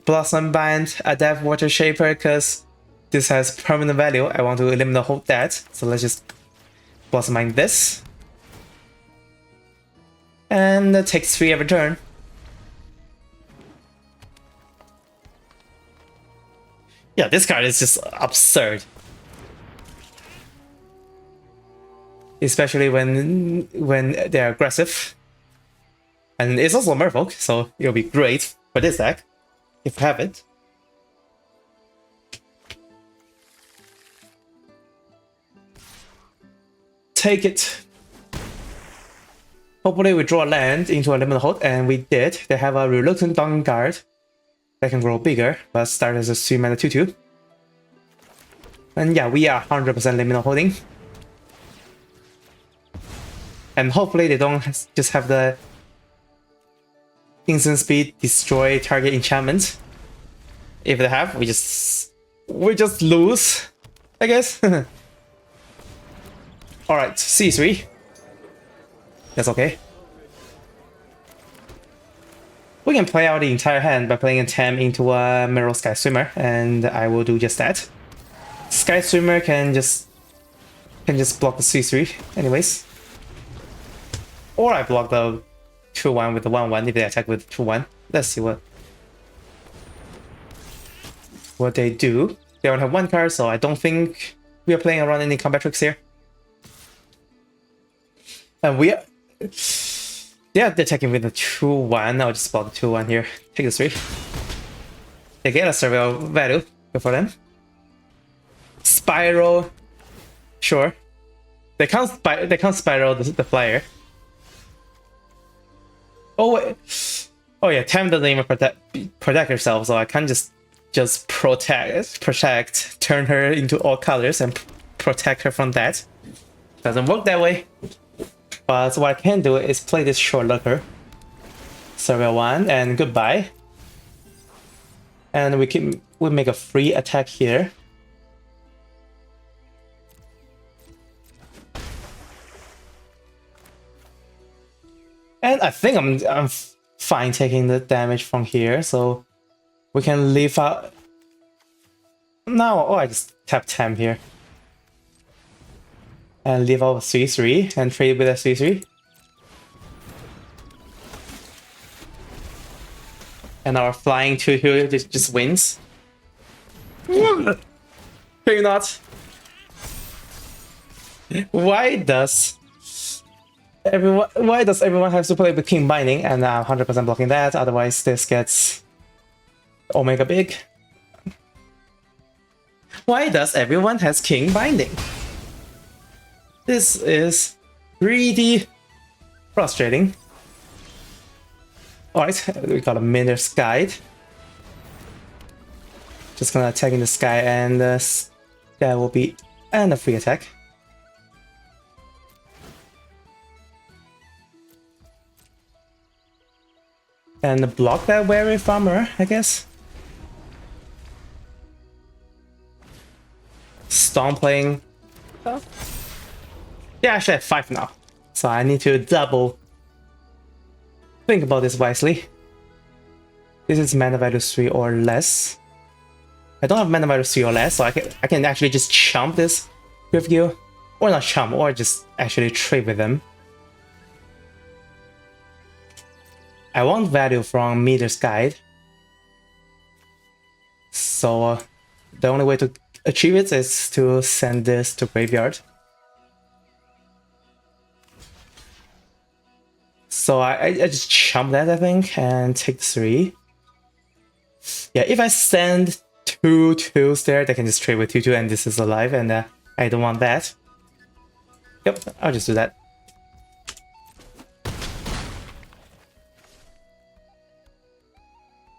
Blossom Bind Adept Water Shaper because this has permanent value. I want to eliminate that, so let's just Blossom Bind this. And it takes 3 every turn. Yeah, this card is just absurd. Especially when they're aggressive. And it's also a Merfolk, so it'll be great for this deck, if you have it. Take it. Hopefully we draw a land into a limited hold, and we did. They have a Reluctant Dawn Guard that can grow bigger, but start as a 3-mana 2/2. And yeah, we are 100% limited holding. And hopefully they don't just have the instant speed destroy target enchantment. If they have, we just lose, I guess. Alright, C3. That's okay. We can play out the entire hand by playing a Tem into a Mirror Sky Swimmer, and I will do just that. Sky Swimmer can just block the C3 anyways. Or I block the 2/1 with the 1/1 if they attack with 2/1. Let's see what they do. They only have 1 card, so I don't think we are playing around any combat tricks here. And we are... Yeah, they're attacking with the 2/1. I'll just block the 2/1 here. Take the 3. They get a survival value. Good for them. Spiral. Sure. They can't spiral the flyer. Oh wait. Oh yeah, Tem doesn't even protect herself, so I can't just protect, turn her into all colors and protect her from that. Doesn't work that way. But what I can do is play this short lurker. Survey 1 and goodbye. And we make a free attack here. And I think I'm fine taking the damage from here, so we can leave out. Now, oh, I just tap Tem here. And leave out a 3/3 and trade with a 3/3. And our flying 2/2 just wins. Maybe not. Why does Why does everyone have to play with King Binding? And I'm 100% blocking that, otherwise this gets Omega big. Why does everyone has King Binding? This is really frustrating. Alright, we got a Miner's Guide. Just gonna attack in the sky, and that will be a free attack. And block that Wary Farmer, I guess. Stomp playing. Oh. Yeah, actually I have 5 now. So I need to double think about this wisely. This is mana value 3 or less. I don't have mana value 3 or less, so I can actually just chump this with you. Or not chump, or just actually trade with them. I want value from Meter's Guide. So the only way to achieve it is to send this to graveyard. So I just chump that, I think, and take 3. Yeah, if I send 2 2s there, they can just trade with 2 2, and this is alive, and I don't want that. Yep, I'll just do that.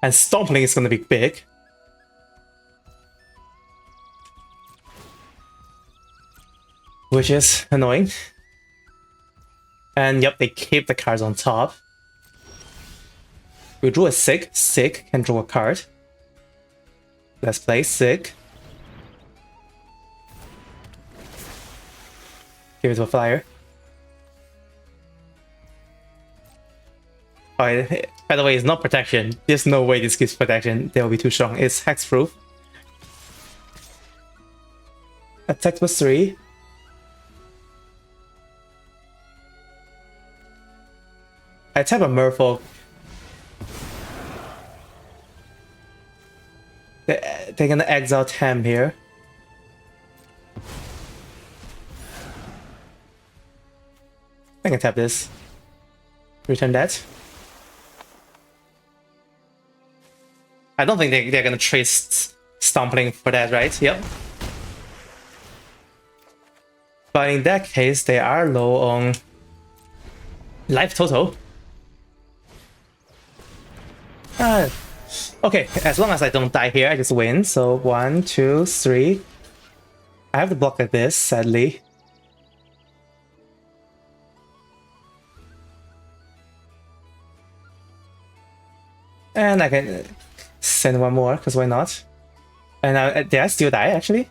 And Stompling is gonna be big. Which is annoying. And yep, they keep the cards on top. We drew a Sig. Sig can draw a card. Let's play Sig. Give it to a flyer. Oh, by the way, it's not protection. There's no way this gives protection. They will be too strong. It's hexproof. Attack plus 3. I tap a Merfolk. They're gonna exile Tem here. I can tap this. Return that. I don't think they're gonna trade Stompling for that, right? Yep. But in that case, they are low on life total. Okay, as long as I don't die here, I just win. So 1, 2, 3. I have to block like this, sadly. And I can send 1 more, because why not? And did I still die, actually?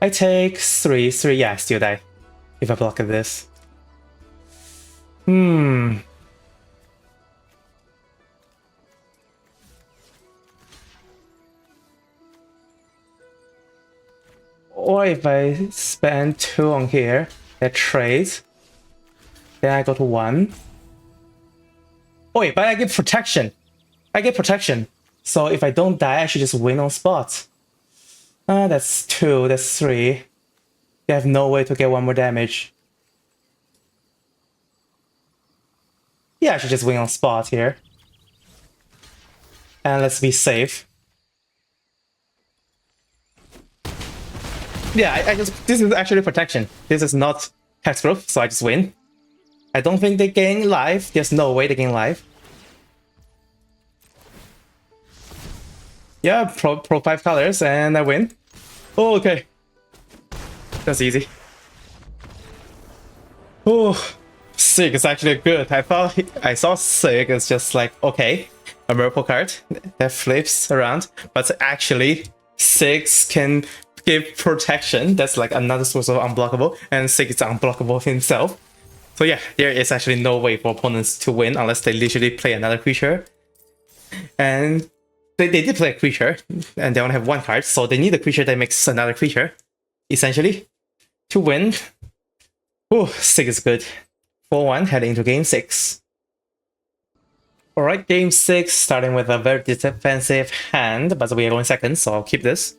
I take 3, yeah, I still die. If I block at this. Or if I spend 2 on here, that trades, then I go to 1. Oh wait, but I get protection. I get protection. So if I don't die, I should just win on spot. That's 2, that's 3. They have no way to get 1 more damage. Yeah, I should just win on spot here. And let's be safe. Yeah, this is actually protection. This is not hexproof, so I just win. I don't think they gain life. There's no way they gain life. Yeah, pro 5 colors and I win. Oh, okay. That's easy. Oh, Sig is actually good. I saw Sig as just like, okay, a Merfolk card that flips around, but actually Sig can give protection. That's like another source of unblockable, and Sig is unblockable himself. So yeah, there is actually no way for opponents to win unless they literally play another creature. And they did play a creature, and they only have 1 card, so they need a creature that makes another creature, essentially, to win. Oh, Sig is good. 4-1 heading into game 6. Alright, game 6, starting with a very defensive hand, but we are going second, so I'll keep this.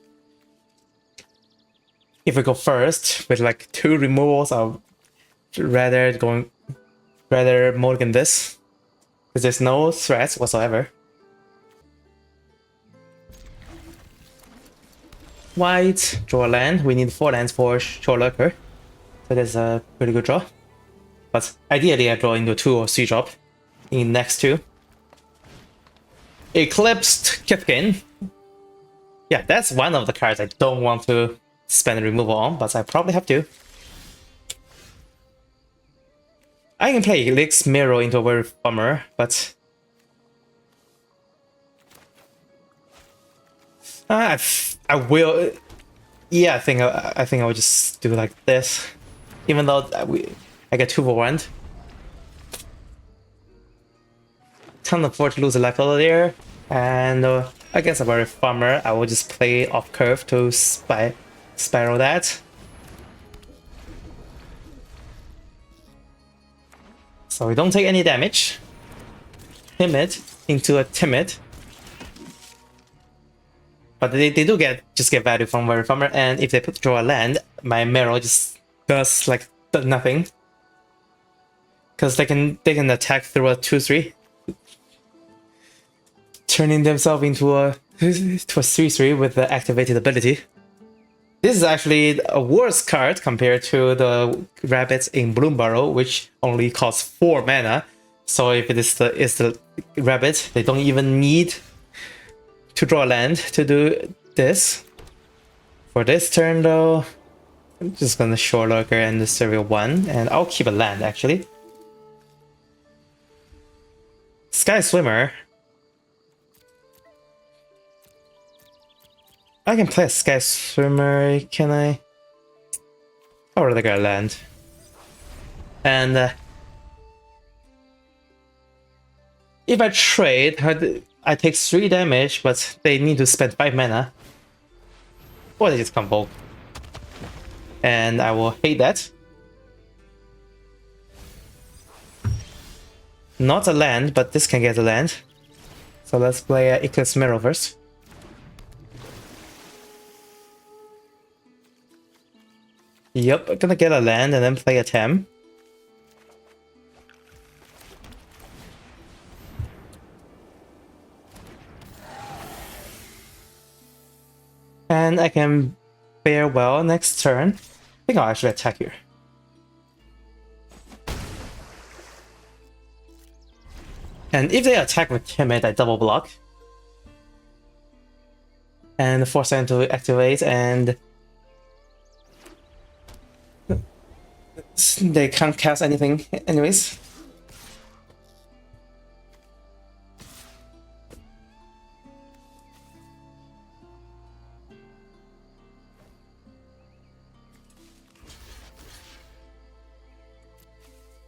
If we go first with like 2 removals, I'll rather going rather mulligan this, because there's no threats whatsoever. White, draw a land. We need 4 lands for Shore Lurker, so that's a pretty good draw. But ideally, I draw into 2 or 3 drop in next 2. Eclipsed Kithkin. Yeah, that's one of the cards I don't want to spend removal on, but I probably have to. I can play Elixir Mirror into a very bummer, but I will. Yeah, I think I will just do like this, even though I get 2 for 1. Can't afford to lose a life there, and I guess a very bummer. I will just play off curve to spiral that. So we don't take any damage. Timid into a timid. But they do just get value from very farmer, and if they draw a land, my Merrow just does like nothing. Cause they can attack through a 2/3. Turning themselves into a 3/3 with the activated ability. This is actually a worse card compared to the rabbits in Bloom Burrow, which only costs 4 mana. So if it is the rabbit, they don't even need to draw land to do this. For this turn though, I'm just gonna Shore Lurker and the Serial 1, and I'll keep a land actually. Sky Swimmer. I can play a Sky Swimmer, can I? I'll rather get a land. And if I trade, I take 3 damage, but they need to spend 5 mana. Or they just convoke. And I will hate that. Not a land, but this can get a land. So let's play Eclipsed Mirror first. Yep, I'm gonna get a land and then play a Tem. And I can fare well next turn. I think I'll actually attack here. And if they attack with Timid, I double block. And force them to activate, and they can't cast anything anyways.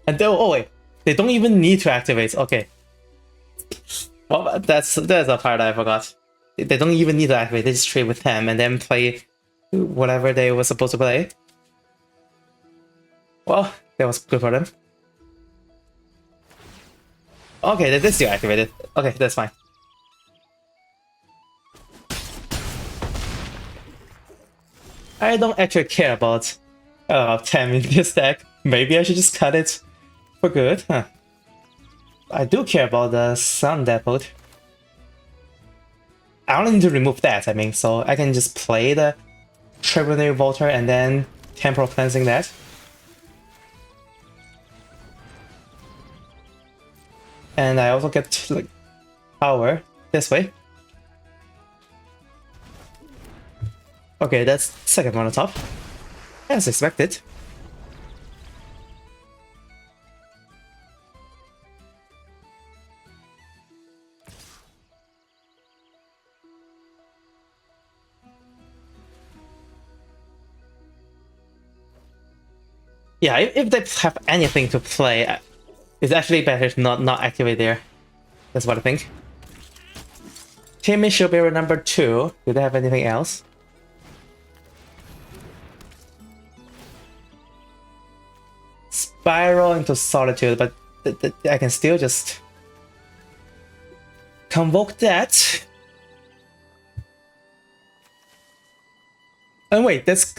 And oh wait, they don't even need to activate. Okay. Well, that's a part I forgot. They don't even need to activate. They just trade with them and then play whatever they were supposed to play. Well, that was good for them. Okay, they still activated. Okay, that's fine. I don't actually care about Tem in this deck. Maybe I should just cut it for good. Huh. I do care about the Sun Depot. I only need to remove that, I mean, so I can just play the Tribunary Volter and then Temporal Cleansing that. And I also get like power this way. Okay, that's second one on top. As expected. Yeah, if they have anything to play, it's actually better to not activate there. That's what I think. Timmy should be number 2. Do they have anything else? Spiral into Solitude, but I can still just convoke that. And wait, that's...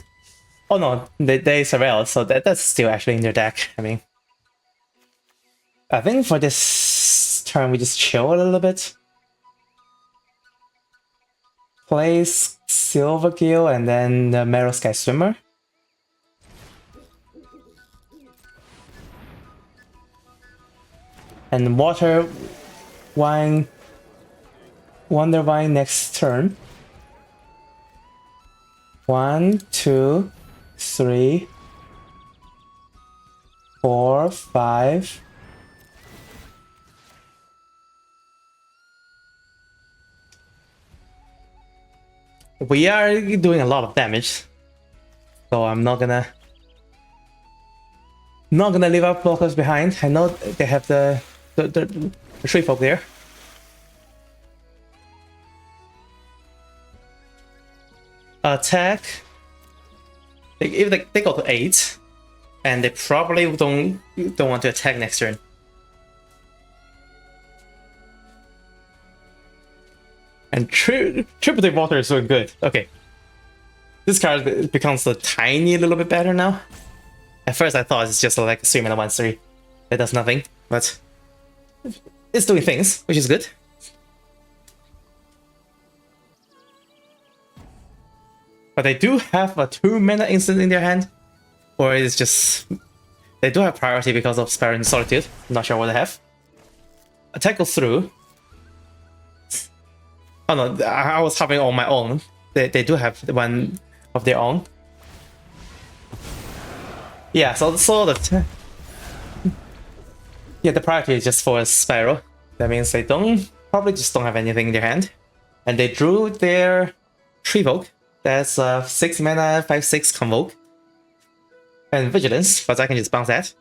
Oh no, they surveil, so that's still actually in their deck, I mean. I think for this turn we just chill a little bit. Place Silver Gill and then the Merrow Sky Swimmer. And Water Wine Wonder Vine next turn. 1, 2, 3, 4, 5. We are doing a lot of damage, so I'm not gonna leave our blockers behind. I know they have the tree folk there. Attack. If they go to 8, and they probably don't want to attack next turn. And Triple Water is so good. Okay. This card becomes a tiny little bit better now. At first I thought it's just like a 3 mana 1/3 that does nothing, but it's doing things, which is good. But they do have a 2 mana instant in their hand, or it's just they do have priority because of Spirit in Solitude. I'm not sure what they have. Attack goes through. Oh no, I was having on my own. They do have one of their own. Yeah, so the the priority is just for a Sparrow. That means they probably just don't have anything in their hand, and they drew their Tree Folk. That's 6 mana 5/6 Convoke and Vigilance, but I can just bounce that.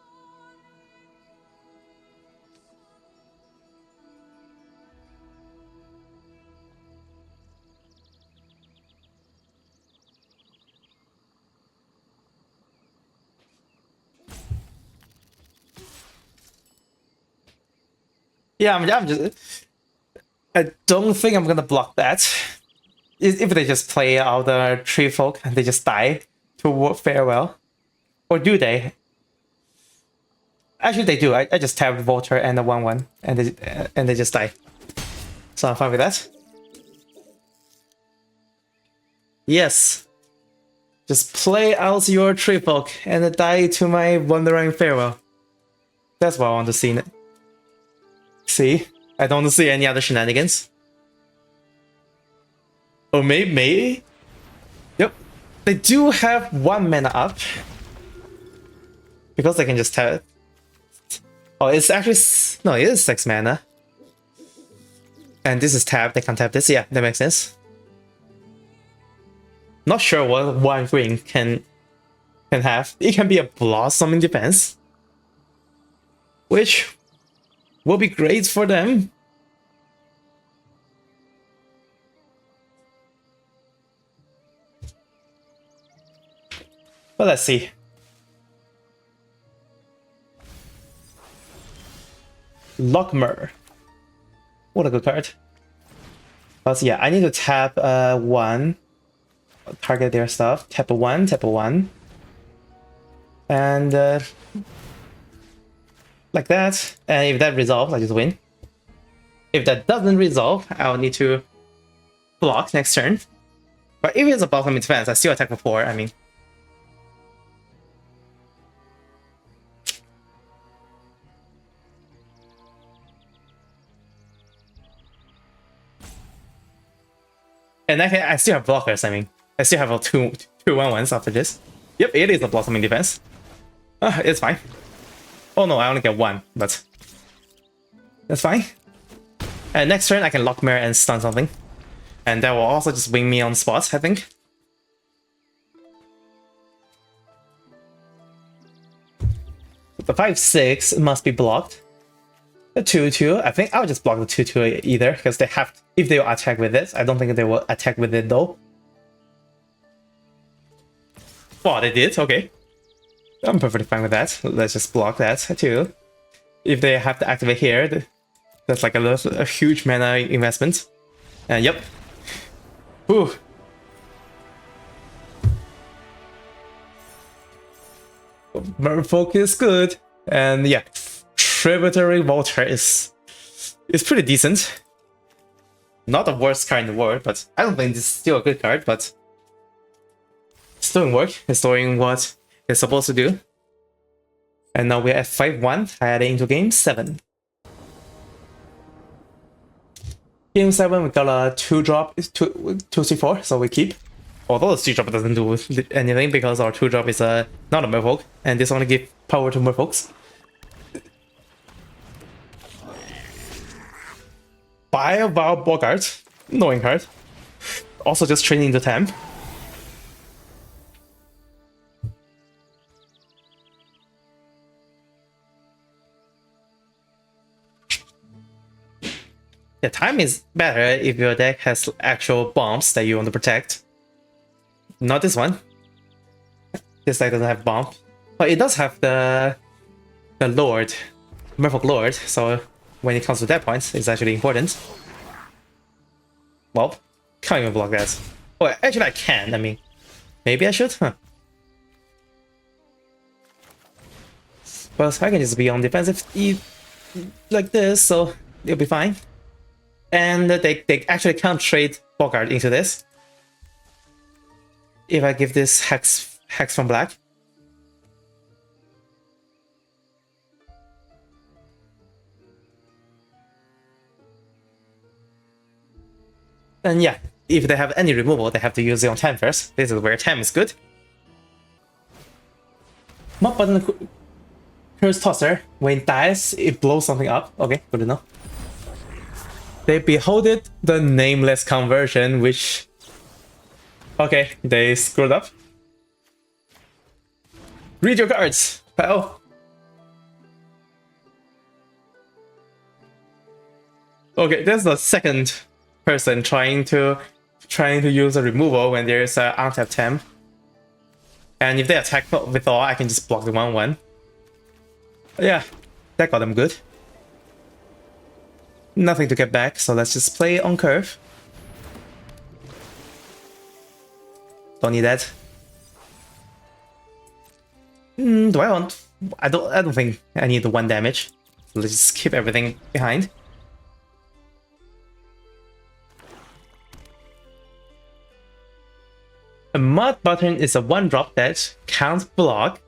Yeah, I'm just. I don't think I'm gonna block that. If they just play out the Tree Folk and they just die to Farewell, or do they? Actually, they do. I just tap Vulture and the 1/1, and they just die. So I'm fine with that. Yes. Just play out your Tree Folk and die to my Wandering Farewell. That's what I want to see. See? I don't see any other shenanigans. Or maybe? Yep. They do have 1 mana up. Because they can just tap it. Oh, it's actually... No, it is 6 mana. And this is tap, they can tap this. Yeah, that makes sense. Not sure what 1 green can have. It can be a Blossom in defense. Which will be great for them. But let's see. Lockmer. What a good card. But yeah, I need to tap 1. Target their stuff. Tap a 1, tap a 1. And like that. And if that resolves, I just win. If that doesn't resolve, I'll need to block next turn. But if it's a Blossom in defense, I still attack for 4, I mean. And I still have blockers, I mean. I still have a 2/1/1s after this. Yep, it is a Blossom in defense. It's fine. Oh no, I only get 1, but that's fine. And next turn I can Lock Mirror and stun something. And that will also just wing me on spots, I think. The 5/6 must be blocked. The 2/2, I think I'll just block the 2/2 either, because they have, if they will attack with it. I don't think they will attack with it though. Oh, they did? Okay. I'm perfectly fine with that. Let's just block that too. If they have to activate here, that's like a huge mana investment. And yep. Whew. Merfolk is good. And yeah, Tributary Volter is pretty decent. Not the worst card in the world, but I don't think this is still a good card, but it's doing work. It's doing what it's supposed to do. And now we're at 5-1, heading into game 7. Game 7, we got a 2-drop, 2/4, so we keep. Although the 3-drop doesn't do anything because our 2-drop is not a Merfolk, and this only gives power to Merfolks. Buy a Wild Bogart, knowing card. Also just training the temp. The time is better if your deck has actual bombs that you want to protect. Not this one. This deck doesn't have bomb, but it does have the Lord, Merfolk Lord, so when it comes to that point, it's actually important. Well, can't even block that. Oh, actually I can, I mean, maybe I should? Huh. But I can just be on defensive like this, so it'll be fine. And they actually can't trade Bogart into this. If I give this Hex from black. And yeah, if they have any removal, they have to use it on 10 first. This is where 10 is good. Mod button Curse Tosser. When it dies, it blows something up. Okay, good to know. They beholded the Nameless conversion, which... Okay, they screwed up. Read your cards, pal. Okay, there's the second person trying to use a removal when there's an untapped temp. And if they attack with all, I can just block the 1/1. Yeah, that got them good. Nothing to get back, so let's just play on curve. Don't need that. Do I want? I don't think I need the 1 damage. So let's just keep everything behind. A Mud Button is a 1-drop that can't block,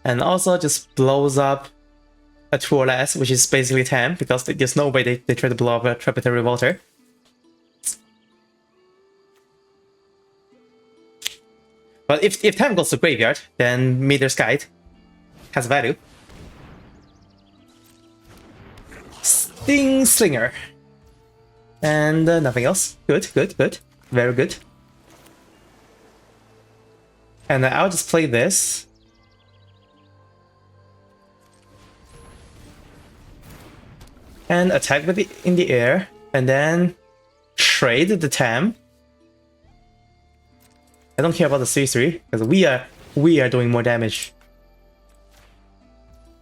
and also just blows up a 2 or less, which is basically 10, because there's no way they try to blow up a Tributary Volter. But if 10 goes to graveyard, then Meter's Guide has value. Sting Slinger. And nothing else. Good, good, good. Very good. And I'll just play this. And attack with it in the air, and then trade the TAM. I don't care about the 3/3 because we are doing more damage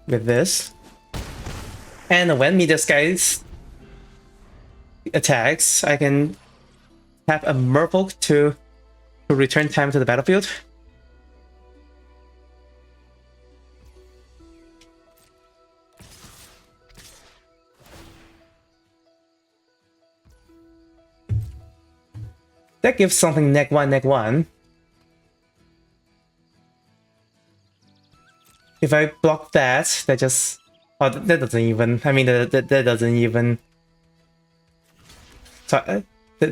with this. And when Meteor Skies attacks, I can have a Merfolk to return TAM to the battlefield. That gives something -1/-1. If I block that, that just... Oh, that doesn't even... I mean, that doesn't even... So, that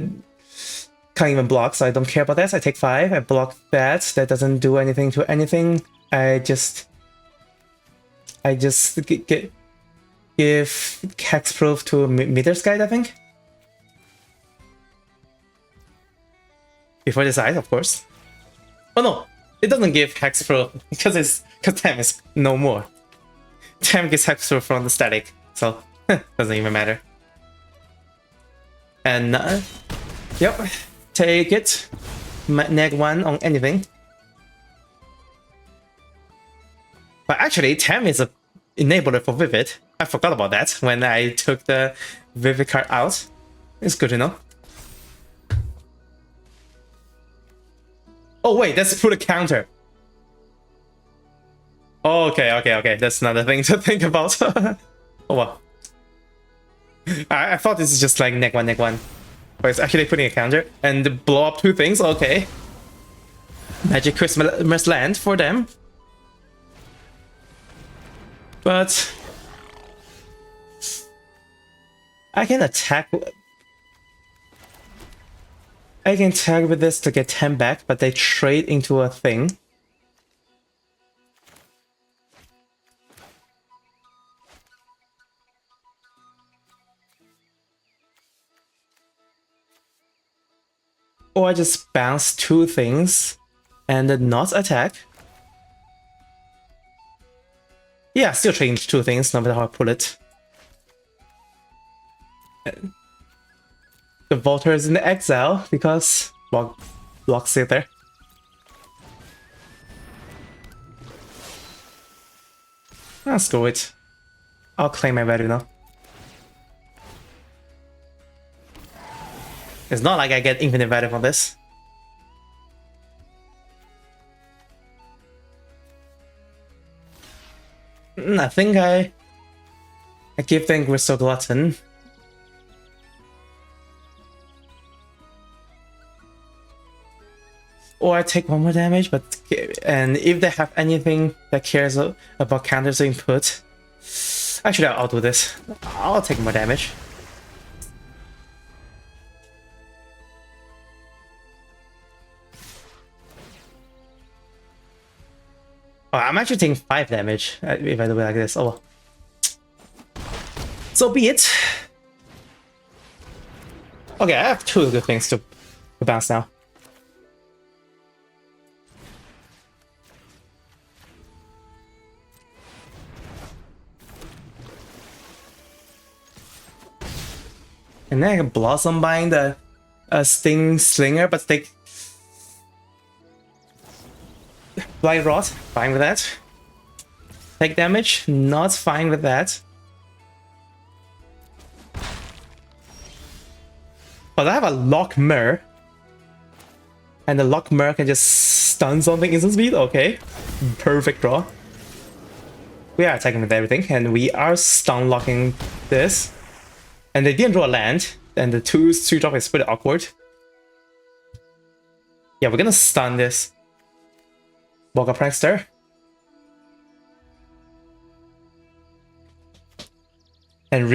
can't even block, so I don't care about that. So I take 5, I block that. That doesn't do anything to anything. I just give Hexproof to Meter's Guide, I think. Before this ice, of course. Oh no, it doesn't give Hexproof because TAM is no more. TAM gets Hexproof from the static, so doesn't even matter. And yep, take it. -1 on anything. But actually, TAM is a enabler for Vivid. I forgot about that when I took the Vivid card out. It's good to know. Oh wait, that's put a counter. Okay. That's another thing to think about. Oh well. I thought this is just like neck one. But it's actually putting a counter and blow up 2 things. Okay. Magic Christmas land for them. But I can attack. I can tag with this to get 10 back, but they trade into a thing. Or I just bounce 2 things and then not attack. Yeah, still change 2 things, no matter how I pull it. The Volter is in the exile because blocks it there. Let's do it. I'll claim my value now. It's not like I get infinite value from this. I think I give them Crystal Glutton. Or I take 1 more damage, and if they have anything that cares about counters input, actually I'll do this. I'll take more damage. Oh, I'm actually taking 5 damage if I do it like this. Oh well. So be it. Okay, I have 2 good things to bounce now. And then I can Blossom Bind a Sting Slinger, but take Blight Rod, fine with that. Take damage, not fine with that. But I have a Lock Mirror. And the Lock Mirror can just stun something instant speed, okay. Perfect draw. We are attacking with everything, and we are stun locking this. And they didn't draw a land, and the 2 drop is pretty awkward. Yeah, we're gonna stun this Boga Prankster. And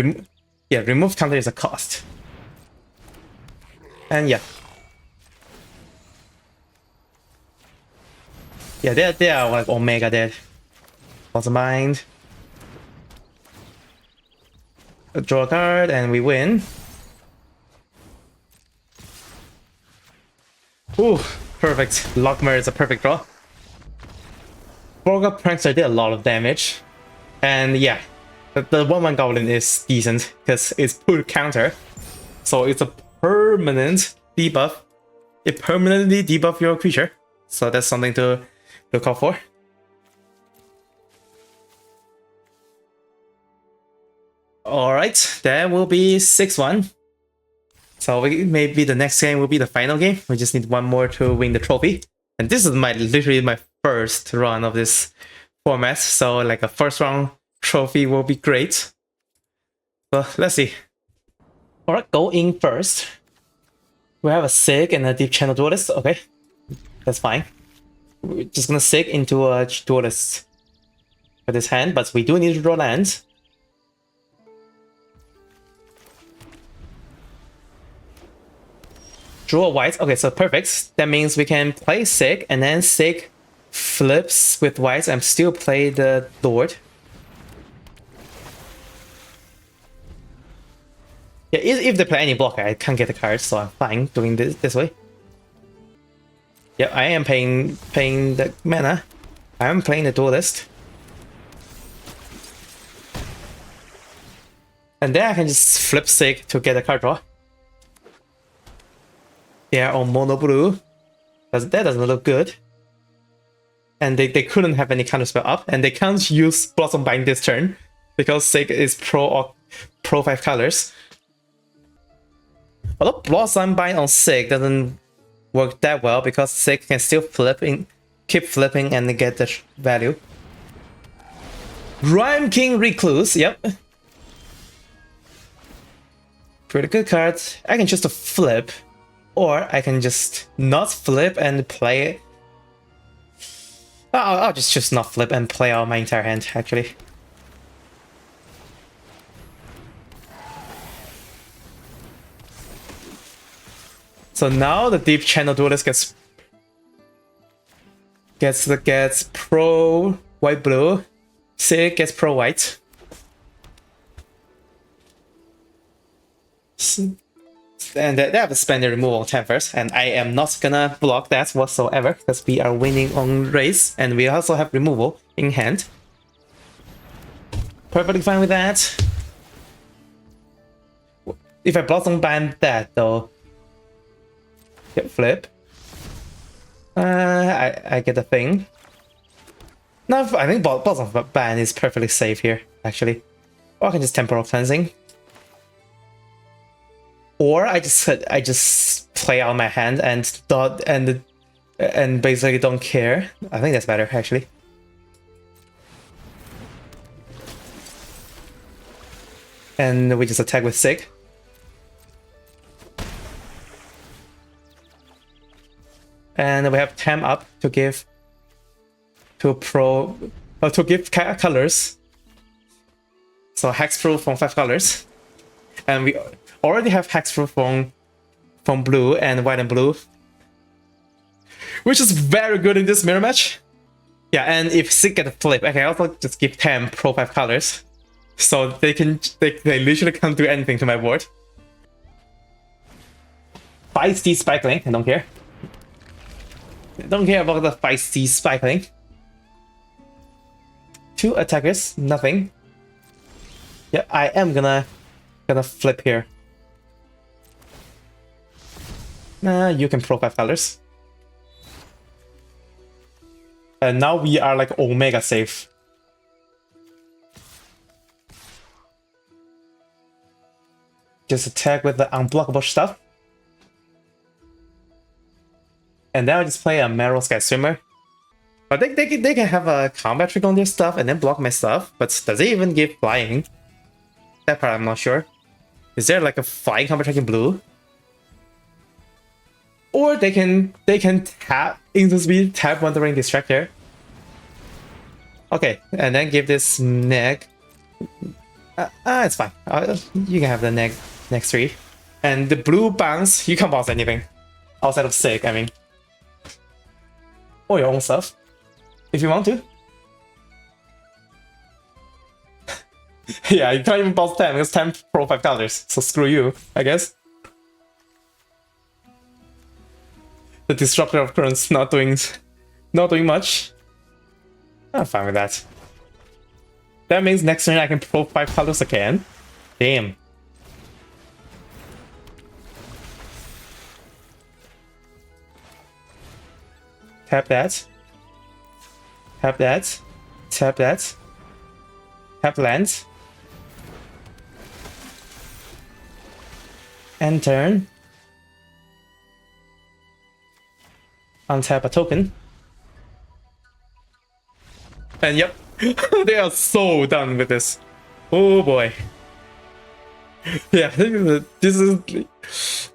remove counter is a cost. And yeah. Yeah, they are like Omega dead. Lots of mind. Draw a card and we win. Ooh, perfect. Lockmer is a perfect draw. Boga Prankster did a lot of damage. And yeah, the 1/1 Goblin is decent because it's put counter. So it's a permanent debuff. It permanently debuff your creature. So that's something to look out for. Alright, that will be 6-1. So maybe the next game will be the final game. We just need 1 more to win the trophy. And this is literally my first run of this format. So like a first round trophy will be great. Well, let's see. Alright, go in first. We have a Sig and a Deep Channel Duelist. Okay, that's fine. We're just gonna Sig into a Duelist for this hand, but we do need to draw lands. Draw white. Okay, so perfect. That means we can play Sig, and then Sig flips with white and still play the Lord. Yeah, if they play any blocker, I can't get the card, so I'm fine doing this way. Yeah, I am paying the mana. I am playing the Duelist. And then I can just flip Sig to get a card draw. They are on mono blue. That doesn't look good. And they couldn't have any counterspell up, and they can't use Blossom Bind this turn because Sig is pro 5 colors. Although Blossom Bind on Sig doesn't work that well because Sig can still keep flipping and get the value. Rhyme King Recluse, yep. Pretty good card. I can choose to flip, or I can just not flip and play it. I'll just choose not flip and play out my entire hand, actually. So now the Deep Channel Duelist gets pro white blue. Sig gets pro white. And they have to spend the removal on 10 first, and I am not gonna block that whatsoever because we are winning on race, and we also have removal in hand. Perfectly fine with that. If I block on ban that though, get flip. I get a thing. No, I think bottom ban is perfectly safe here, actually. Or I can just temporal cleansing. Or I just play out my hand and basically don't care. I think that's better, actually. And we just attack with Sig. And we have Tam up to give to give colors. So hexproof from 5 colors. And we already have hexproof from blue and white and blue, which is very good in this mirror match. Yeah, and if Sig get a flip, I can also just give Tam pro 5 colors. So they literally can't do anything to my board. Feisty Spikeling, I don't care. I don't care about the feisty Spikeling. 2 attackers, nothing. Yeah, I am gonna flip here. Nah, you can pro 5 colors. And now we are like Omega safe. Just attack with the unblockable stuff. And then I'll just play a Merfolks Sky Swimmer. But they can have a combat trick on their stuff and then block my stuff. But does it even give flying? That part I'm not sure. Is there like a flying combat trick in blue? Or they can tap into speed, tap Wandering Distractor. Okay, and then give this neg. It's fine. You can have the next 3. And the blue bounce, you can't bounce anything. Outside of Sig, I mean. Or your own stuff. If you want to. Yeah, you can't even bounce 10 because 10 pro 5 colors. So screw you, I guess. The Disruptor of Currents not doing much. I'm fine with that. That means next turn I can pro 5 colors again. Damn. Tap that. Tap that. Tap that. Tap land. End turn. Untap a token. And yep, they are so done with this. Oh boy. Yeah, this is...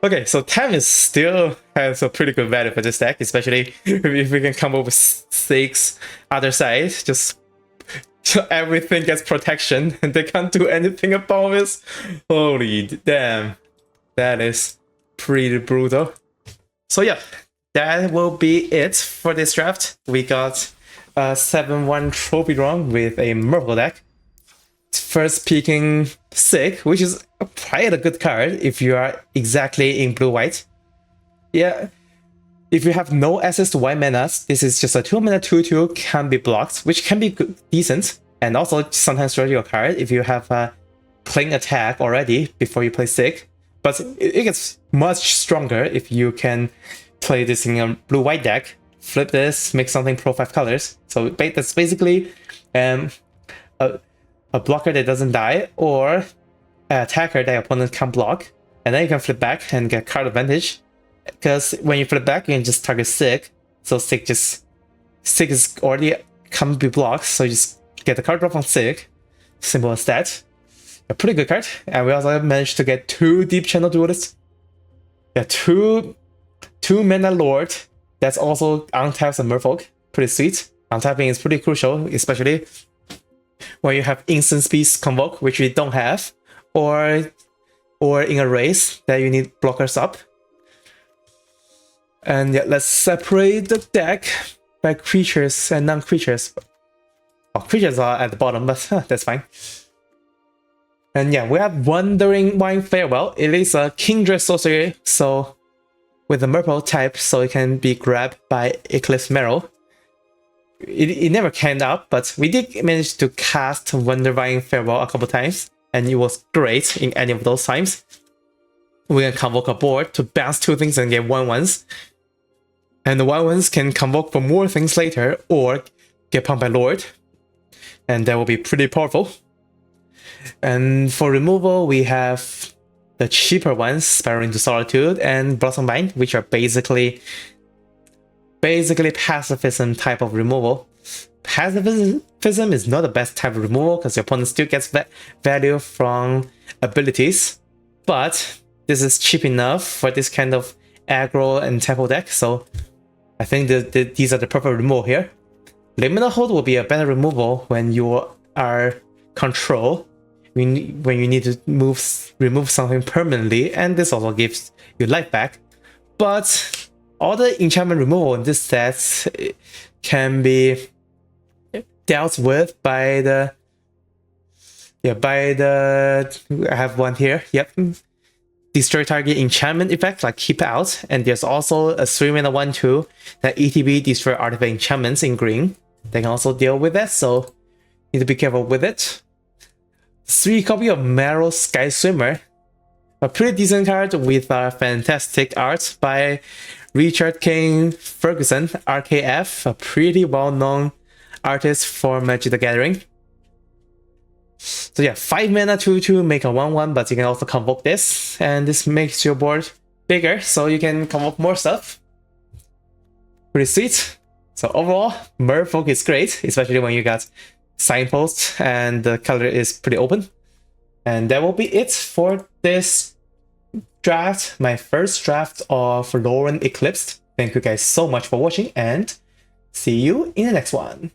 Okay, so Tam still has a pretty good value for this deck, especially if we can come up with 6 other side. Just everything gets protection and they can't do anything about this. Holy damn. That is pretty brutal. So yeah, that will be it for this draft. We got a 7-1 trophy drawn with a Merfolk deck. First picking Sig, which is quite a good card if you are exactly in blue-white. Yeah, if you have no access to white manas, this is just a 2-mana 2/2 can be blocked, which can be decent. And also sometimes draw your card if you have a playing attack already before you play Sig. But it gets much stronger if you can play this in a blue-white deck, flip this, make something pro 5 colors. So that's basically a blocker that doesn't die, or an attacker that opponent can't block. And then you can flip back and get card advantage. Because when you flip back, you can just target Sig. So Sig is already can't be blocked, so you just get the card drop on Sig. Simple as that. A pretty good card. And we also managed to get 2 Deep Channel Duelists. Yeah, 2 mana Lord. That's also untaps a Merfolk. Pretty sweet. Untapping is pretty crucial, especially when you have instant speed convoke, which we don't have, or in a race that you need blockers up. And yeah, let's separate the deck by creatures and non-creatures. Oh, creatures are at the bottom, but that's fine. And yeah, we have Wandering Wine Farewell. It is a Kindred sorcery, so with the Merfolk type, so it can be grabbed by Eclipsed Merrow. It never came up, but we did manage to cast Wandering Farewell a couple times, and it was great in any of those times. We can convoke a board to bounce 2 things and get 1/1s. And the 1/1s can convoke for more things later, or get pumped by Lord. And that will be pretty powerful. And for removal, we have the cheaper ones, Spiral into Solitude and Blossom Bind, which are basically pacifism type of removal. Pacifism is not the best type of removal because your opponent still gets value from abilities, but this is cheap enough for this kind of aggro and tempo deck, so I think these are the perfect removal here. Liminal Hold will be a better removal when you are control, when you need to remove something permanently, and this also gives you life back. But all the enchantment removal in this set can be dealt with by the I have one here. Yep. Destroy target enchantment effect, like keep out, and there's also a 3-mana 1/2 that ETB destroy artifact enchantments in green. They can also deal with that, so need to be careful with it. 3 copy of Marrow Sky Swimmer, a pretty decent card with fantastic art by Richard King Ferguson, RKF, a pretty well-known artist for Magic the Gathering. So yeah, 5 mana 2/2 make a 1/1, but you can also convoke this, and this makes your board bigger, so you can convoke more stuff. Pretty sweet. So overall, Merfolk is great, especially when you got Signpost and the color is pretty open. And that will be it for this draft, my first draft of Lorwyn Eclipsed. Thank you guys so much for watching, and see you in the next one.